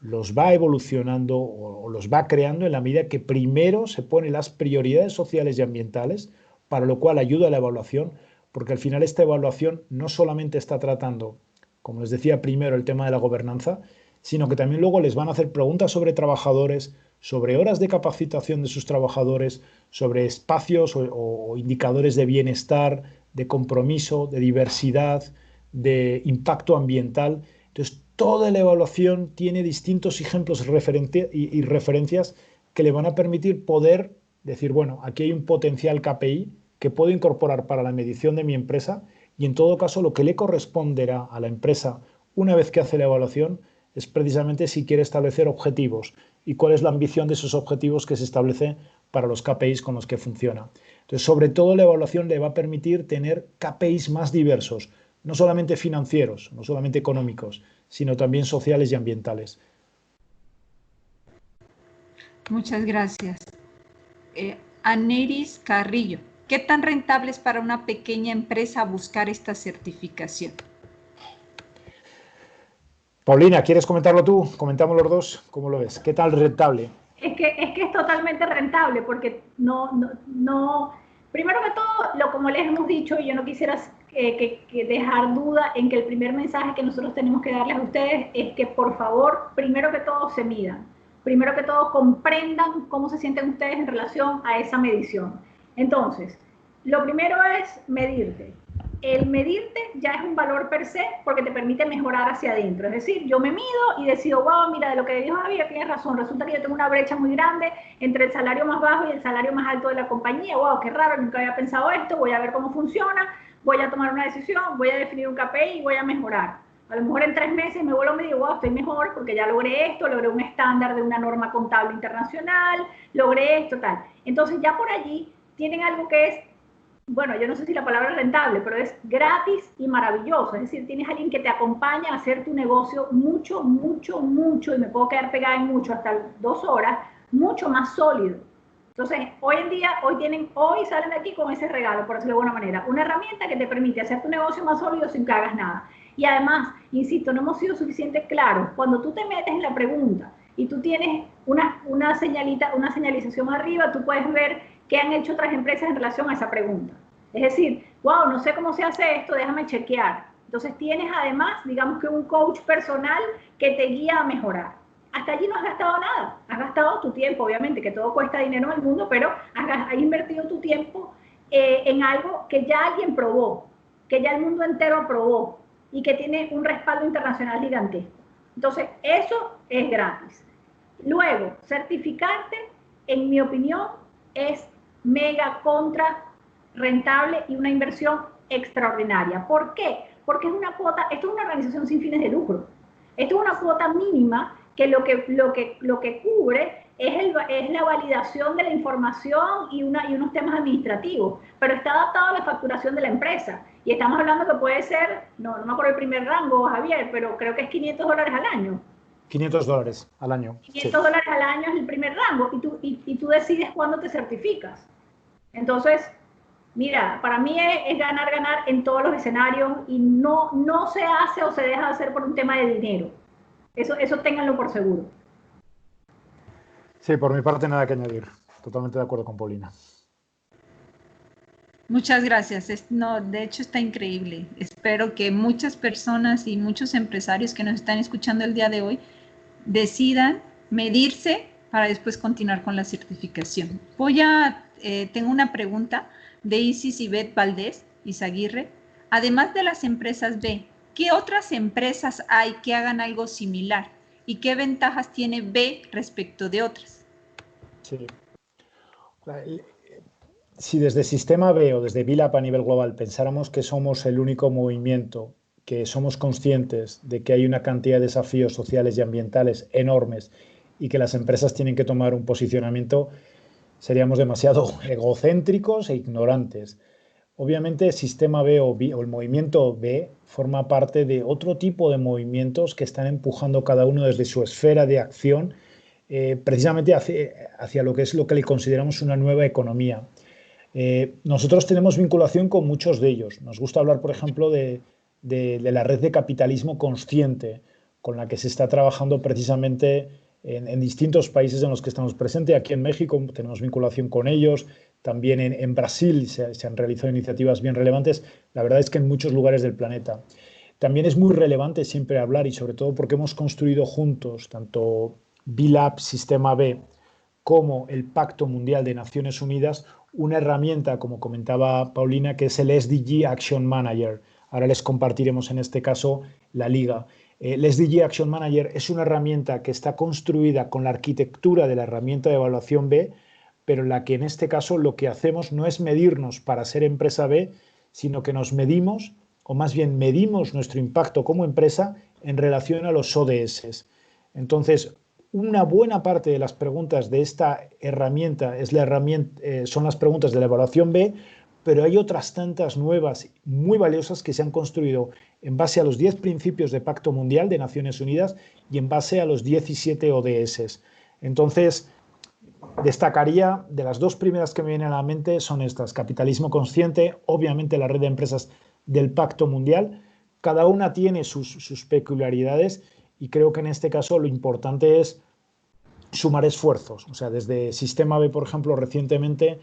los va evolucionando o los va creando en la medida que primero se ponen las prioridades sociales y ambientales, para lo cual ayuda a la evaluación, porque al final esta evaluación no solamente está tratando, como les decía primero, el tema de la gobernanza, sino que también luego les van a hacer preguntas sobre trabajadores, sobre horas de capacitación de sus trabajadores, sobre espacios o indicadores de bienestar, de compromiso, de diversidad, de impacto ambiental. Entonces, toda la evaluación tiene distintos ejemplos y referencias que le van a permitir poder decir, bueno, aquí hay un potencial KPI que puedo incorporar para la medición de mi empresa y en todo caso lo que le corresponderá a la empresa una vez que hace la evaluación es precisamente si quiere establecer objetivos y cuál es la ambición de esos objetivos que se establecen para los KPIs con los que funciona. Entonces, sobre todo la evaluación le va a permitir tener KPIs más diversos, no solamente financieros, no solamente económicos, sino también sociales y ambientales. Muchas gracias. Aneris Carrillo, ¿qué tan rentable es para una pequeña empresa buscar esta certificación? Paulina, ¿quieres comentarlo tú? Comentamos los dos. ¿Cómo lo ves? ¿Qué tal rentable? Es que es totalmente rentable porque primero que todo, como les hemos dicho, yo no quisiera que dejar duda en que el primer mensaje que nosotros tenemos que darles a ustedes es que por favor, primero que todo se midan, primero que todo comprendan cómo se sienten ustedes en relación a esa medición. Entonces, lo primero es medirte. El medirte ya es un valor per se porque te permite mejorar hacia adentro. Es decir, yo me mido y decido, wow, mira, de lo que dijo Javier, tienes razón, resulta que yo tengo una brecha muy grande entre el salario más bajo y el salario más alto de la compañía. Wow, qué raro, nunca había pensado esto, voy a ver cómo funciona, voy a tomar una decisión, voy a definir un KPI y voy a mejorar. A lo mejor en 3 meses me vuelvo a medir, wow, estoy mejor porque ya logré esto, logré un estándar de una norma contable internacional, logré esto, tal. Entonces ya por allí tienen algo que es, bueno, yo no sé si la palabra es rentable, pero es gratis y maravilloso. Es decir, tienes a alguien que te acompaña a hacer tu negocio mucho, mucho, mucho, y me puedo quedar pegada en mucho, hasta 2 horas, mucho más sólido. Entonces, hoy en día, hoy salen de aquí con ese regalo, por decirlo de alguna manera, una herramienta que te permite hacer tu negocio más sólido sin que hagas nada. Y además, insisto, no hemos sido suficientemente claros. Cuando tú te metes en la pregunta y tú tienes una señalización arriba, tú puedes ver qué han hecho otras empresas en relación a esa pregunta. Es decir, wow, no sé cómo se hace esto, déjame chequear. Entonces tienes además, digamos que un coach personal que te guía a mejorar. Hasta allí no has gastado nada, has gastado tu tiempo, obviamente, que todo cuesta dinero en el mundo, pero has invertido tu tiempo en algo que ya alguien probó, que ya el mundo entero aprobó y que tiene un respaldo internacional gigantesco. Entonces, eso es gratis. Luego, certificarte, en mi opinión, es mega contra rentable y una inversión extraordinaria. ¿Por qué? Porque es una cuota, esto es una organización sin fines de lucro. Esto es una cuota mínima que lo que cubre es la validación de la información y unos temas administrativos, pero está adaptado a la facturación de la empresa. Y estamos hablando que puede ser, no me acuerdo el primer rango, Javier, pero creo que es $500 al año. $500 al año. $500 al año es el primer rango y tú decides cuándo te certificas. Entonces, mira, para mí es ganar en todos los escenarios y no se hace o se deja de hacer por un tema de dinero. Eso ténganlo por seguro. Sí, por mi parte nada que añadir. Totalmente de acuerdo con Paulina. Muchas gracias. No, de hecho está increíble. Espero que muchas personas y muchos empresarios que nos están escuchando el día de hoy decidan medirse para después continuar con la certificación. Tengo una pregunta de Isis Ivette Valdés Izaguirre. Además de las empresas B, ¿qué otras empresas hay que hagan algo similar? ¿Y qué ventajas tiene B respecto de otras? Sí. Si desde Sistema B o desde BILAP a nivel global pensáramos que somos el único movimiento, que somos conscientes de que hay una cantidad de desafíos sociales y ambientales enormes y que las empresas tienen que tomar un posicionamiento, seríamos demasiado egocéntricos e ignorantes. Obviamente, Sistema B o el movimiento B forma parte de otro tipo de movimientos que están empujando cada uno desde su esfera de acción, precisamente hacia lo que es lo que le consideramos una nueva economía. Nosotros tenemos vinculación con muchos de ellos. Nos gusta hablar, por ejemplo, de la red de capitalismo consciente, con la que se está trabajando precisamente en distintos países en los que estamos presentes. Aquí en México tenemos vinculación con ellos, también en Brasil se han realizado iniciativas bien relevantes. La verdad es que en muchos lugares del planeta. También es muy relevante siempre hablar, y sobre todo porque hemos construido juntos, tanto BILAP, Sistema B, como el Pacto Mundial de Naciones Unidas, una herramienta, como comentaba Paulina, que es el SDG Action Manager. Ahora les compartiremos en este caso la liga. El SDG Action Manager es una herramienta que está construida con la arquitectura de la herramienta de evaluación B, pero en la que en este caso lo que hacemos no es medirnos para ser empresa B, sino que nos medimos, o más bien medimos nuestro impacto como empresa en relación a los ODS. Entonces, una buena parte de las preguntas de esta herramienta, son las preguntas de la evaluación B, pero hay otras tantas nuevas, muy valiosas, que se han construido en base a los 10 principios de Pacto Mundial de Naciones Unidas y en base a los 17 ODS. Entonces, destacaría, de las dos primeras que me vienen a la mente son estas: capitalismo consciente, obviamente la red de empresas del Pacto Mundial. Cada una tiene sus peculiaridades y creo que en este caso lo importante es sumar esfuerzos. O sea, desde Sistema B, por ejemplo, recientemente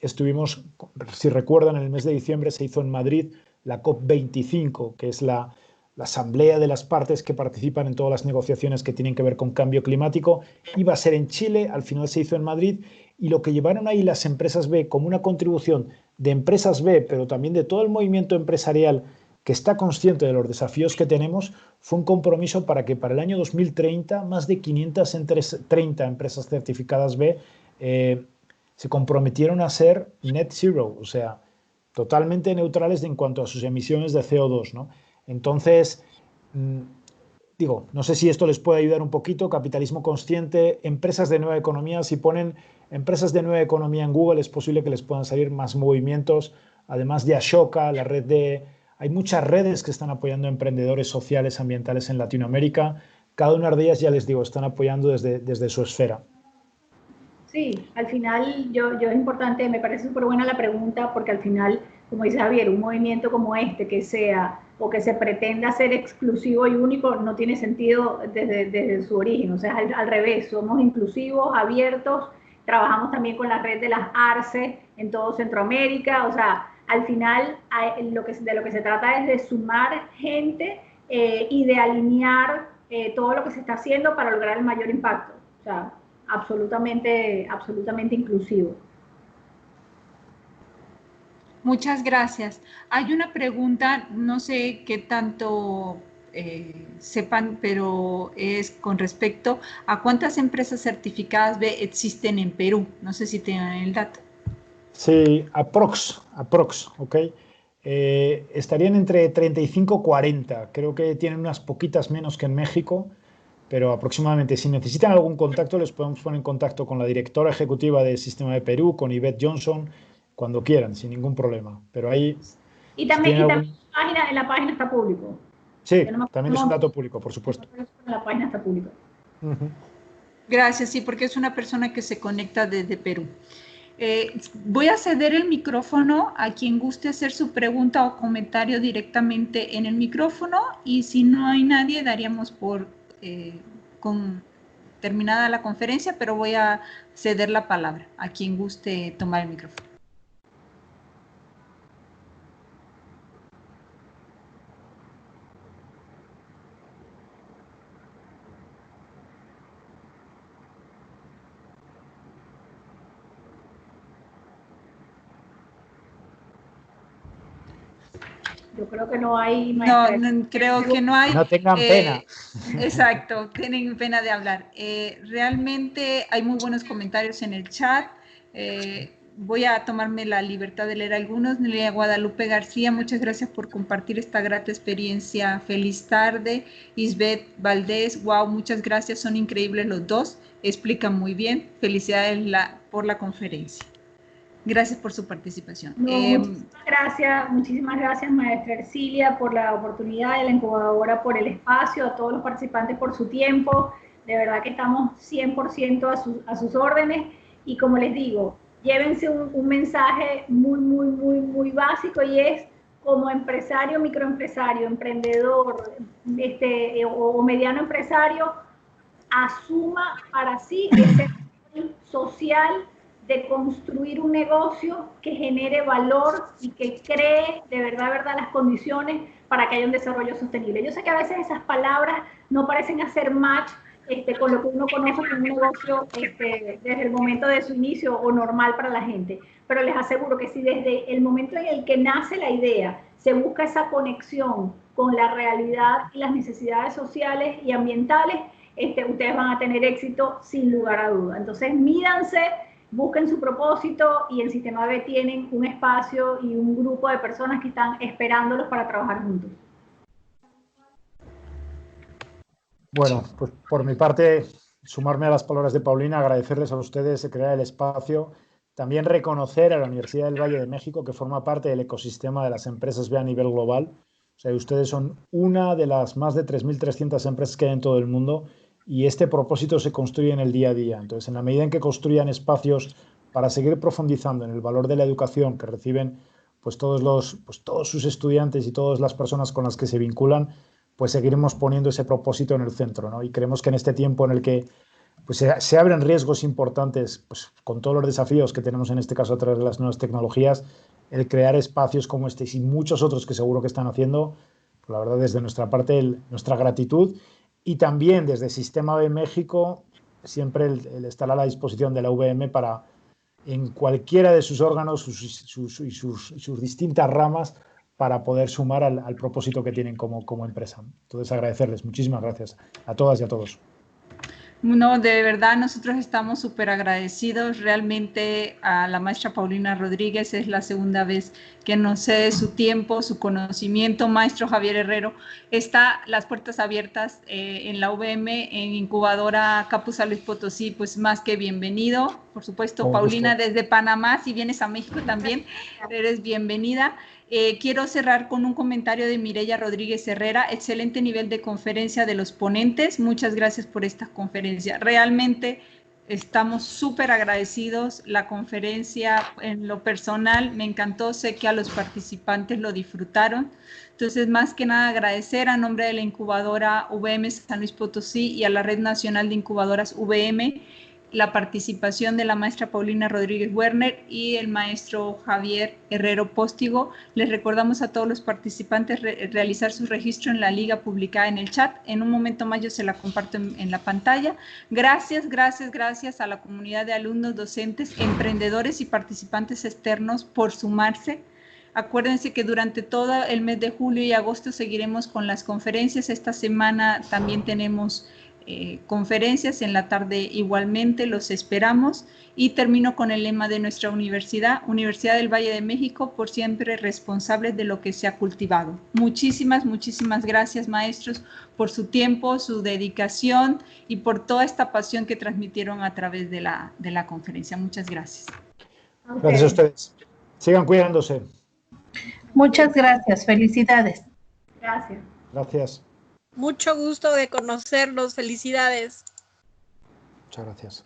estuvimos, si recuerdan, en el mes de diciembre se hizo en Madrid la COP25, que es la asamblea de las partes que participan en todas las negociaciones que tienen que ver con cambio climático. Iba a ser en Chile, al final se hizo en Madrid, y lo que llevaron ahí las empresas B como una contribución de empresas B, pero también de todo el movimiento empresarial que está consciente de los desafíos que tenemos, fue un compromiso para que para el año 2030 más de 530 empresas certificadas B se comprometieron a ser net zero, o sea, totalmente neutrales en cuanto a sus emisiones de CO2, ¿no? Entonces, digo, no sé si esto les puede ayudar un poquito. Capitalismo consciente, empresas de nueva economía. Si ponen empresas de nueva economía en Google, es posible que les puedan salir más movimientos. Además de Ashoka, la red de... Hay muchas redes que están apoyando a emprendedores sociales, ambientales en Latinoamérica. Cada una de ellas, ya les digo, están apoyando desde su esfera. Sí, al final yo es importante, me parece súper buena la pregunta, porque al final, como dice Javier, un movimiento como este que sea o que se pretenda ser exclusivo y único no tiene sentido desde su origen. O sea, al revés, somos inclusivos, abiertos, trabajamos también con la red de las ARCE en todo Centroamérica. O sea, al final de lo que se trata es de sumar gente y de alinear todo lo que se está haciendo para lograr el mayor impacto. O sea, absolutamente inclusivo. Muchas gracias. Hay una pregunta, no sé qué tanto sepan, pero es con respecto a cuántas empresas certificadas B existen en Perú. No sé si tengan el dato. Sí, aprox, ¿ok? Estarían entre 35 y 40. Creo que tienen unas poquitas menos que en México, pero aproximadamente, si necesitan algún contacto, les podemos poner en contacto con la directora ejecutiva del Sistema de Perú, con Yvette Johnson, cuando quieran, sin ningún problema. Pero ahí, Y si también, tienen algún... en la página está público. Sí, también es un dato público, por supuesto. En la página está público. Gracias, sí, porque es una persona que se conecta desde Perú. Voy a ceder el micrófono a quien guste hacer su pregunta o comentario directamente en el micrófono, y si no hay nadie, daríamos por terminada la conferencia, pero voy a ceder la palabra a quien guste tomar el micrófono. Yo creo que no hay... No, creo que no hay. No tengan pena. Exacto, tienen pena de hablar. Realmente hay muy buenos comentarios en el chat. Voy a tomarme la libertad de leer algunos. Nelia Guadalupe García, muchas gracias por compartir esta grata experiencia. Feliz tarde. Isbeth Valdés, wow, muchas gracias, son increíbles los dos. Explican muy bien. Felicidades por la conferencia. Gracias por su participación. No, muchísimas gracias, maestra Ercilia, por la oportunidad, de la incubadora por el espacio, a todos los participantes por su tiempo. De verdad que estamos 100% a sus órdenes, y como les digo, llévense un mensaje muy básico, y es: como empresario, microempresario, emprendedor o mediano empresario, asuma para sí ese rol social de construir un negocio que genere valor y que cree de verdad las condiciones para que haya un desarrollo sostenible. Yo sé que a veces esas palabras no parecen hacer match con lo que uno conoce como un negocio desde el momento de su inicio o normal para la gente, pero les aseguro que si desde el momento en el que nace la idea se busca esa conexión con la realidad y las necesidades sociales y ambientales, ustedes van a tener éxito sin lugar a duda. Entonces, mídanse, busquen su propósito, y en Sistema B tienen un espacio y un grupo de personas que están esperándolos para trabajar juntos. Bueno, pues por mi parte, sumarme a las palabras de Paulina, agradecerles a ustedes de crear el espacio, también reconocer a la Universidad del Valle de México, que forma parte del ecosistema de las empresas B a nivel global. O sea, ustedes son una de las más de 3.300 empresas que hay en todo el mundo, y este propósito se construye en el día a día. Entonces, en la medida en que construyan espacios para seguir profundizando en el valor de la educación que reciben pues todos sus estudiantes y todas las personas con las que se vinculan, pues seguiremos poniendo ese propósito en el centro, ¿no? Y creemos que en este tiempo en el que pues se abren riesgos importantes, pues con todos los desafíos que tenemos en este caso a través de las nuevas tecnologías, el crear espacios como este y muchos otros que seguro que están haciendo, pues la verdad, desde nuestra parte, nuestra gratitud. Y también desde Sistema B México, siempre el estar a la disposición de la UVM para, en cualquiera de sus órganos y sus distintas ramas, para poder sumar al propósito que tienen como empresa. Entonces, agradecerles. Muchísimas gracias a todas y a todos. No, de verdad, nosotros estamos súper agradecidos. Realmente a la maestra Paulina Rodríguez es la segunda vez que nos cede su tiempo, su conocimiento. Maestro Javier Herrero, está las puertas abiertas en la UVM, en Incubadora Campus San Luis Potosí, pues más que bienvenido. Por supuesto, Paulina, desde Panamá, si vienes a México también, eres bienvenida. Quiero cerrar con un comentario de Mireya Rodríguez Herrera. Excelente nivel de conferencia de los ponentes. Muchas gracias por esta conferencia. Realmente estamos súper agradecidos. La conferencia, en lo personal, me encantó. Sé que a los participantes lo disfrutaron. Entonces, más que nada, agradecer a nombre de la incubadora UVM San Luis Potosí y a la Red Nacional de Incubadoras UVM la participación de la maestra Paulina Rodríguez Werner y el maestro Javier Herrero Póstigo. Les recordamos a todos los participantes realizar su registro en la liga publicada en el chat. En un momento más yo se la comparto en la pantalla. Gracias a la comunidad de alumnos, docentes, emprendedores y participantes externos por sumarse. Acuérdense que durante todo el mes de julio y agosto seguiremos con las conferencias. Esta semana también tenemos conferencias en la tarde igualmente, los esperamos. Y termino con el lema de nuestra universidad, Universidad del Valle de México, por siempre responsables de lo que se ha cultivado. Muchísimas, muchísimas gracias, maestros, por su tiempo, su dedicación y por toda esta pasión que transmitieron a través de la conferencia. Muchas gracias. Gracias a ustedes. Sigan cuidándose. Muchas gracias. Felicidades. Gracias. Gracias. Mucho gusto de conocerlos. Felicidades. Muchas gracias.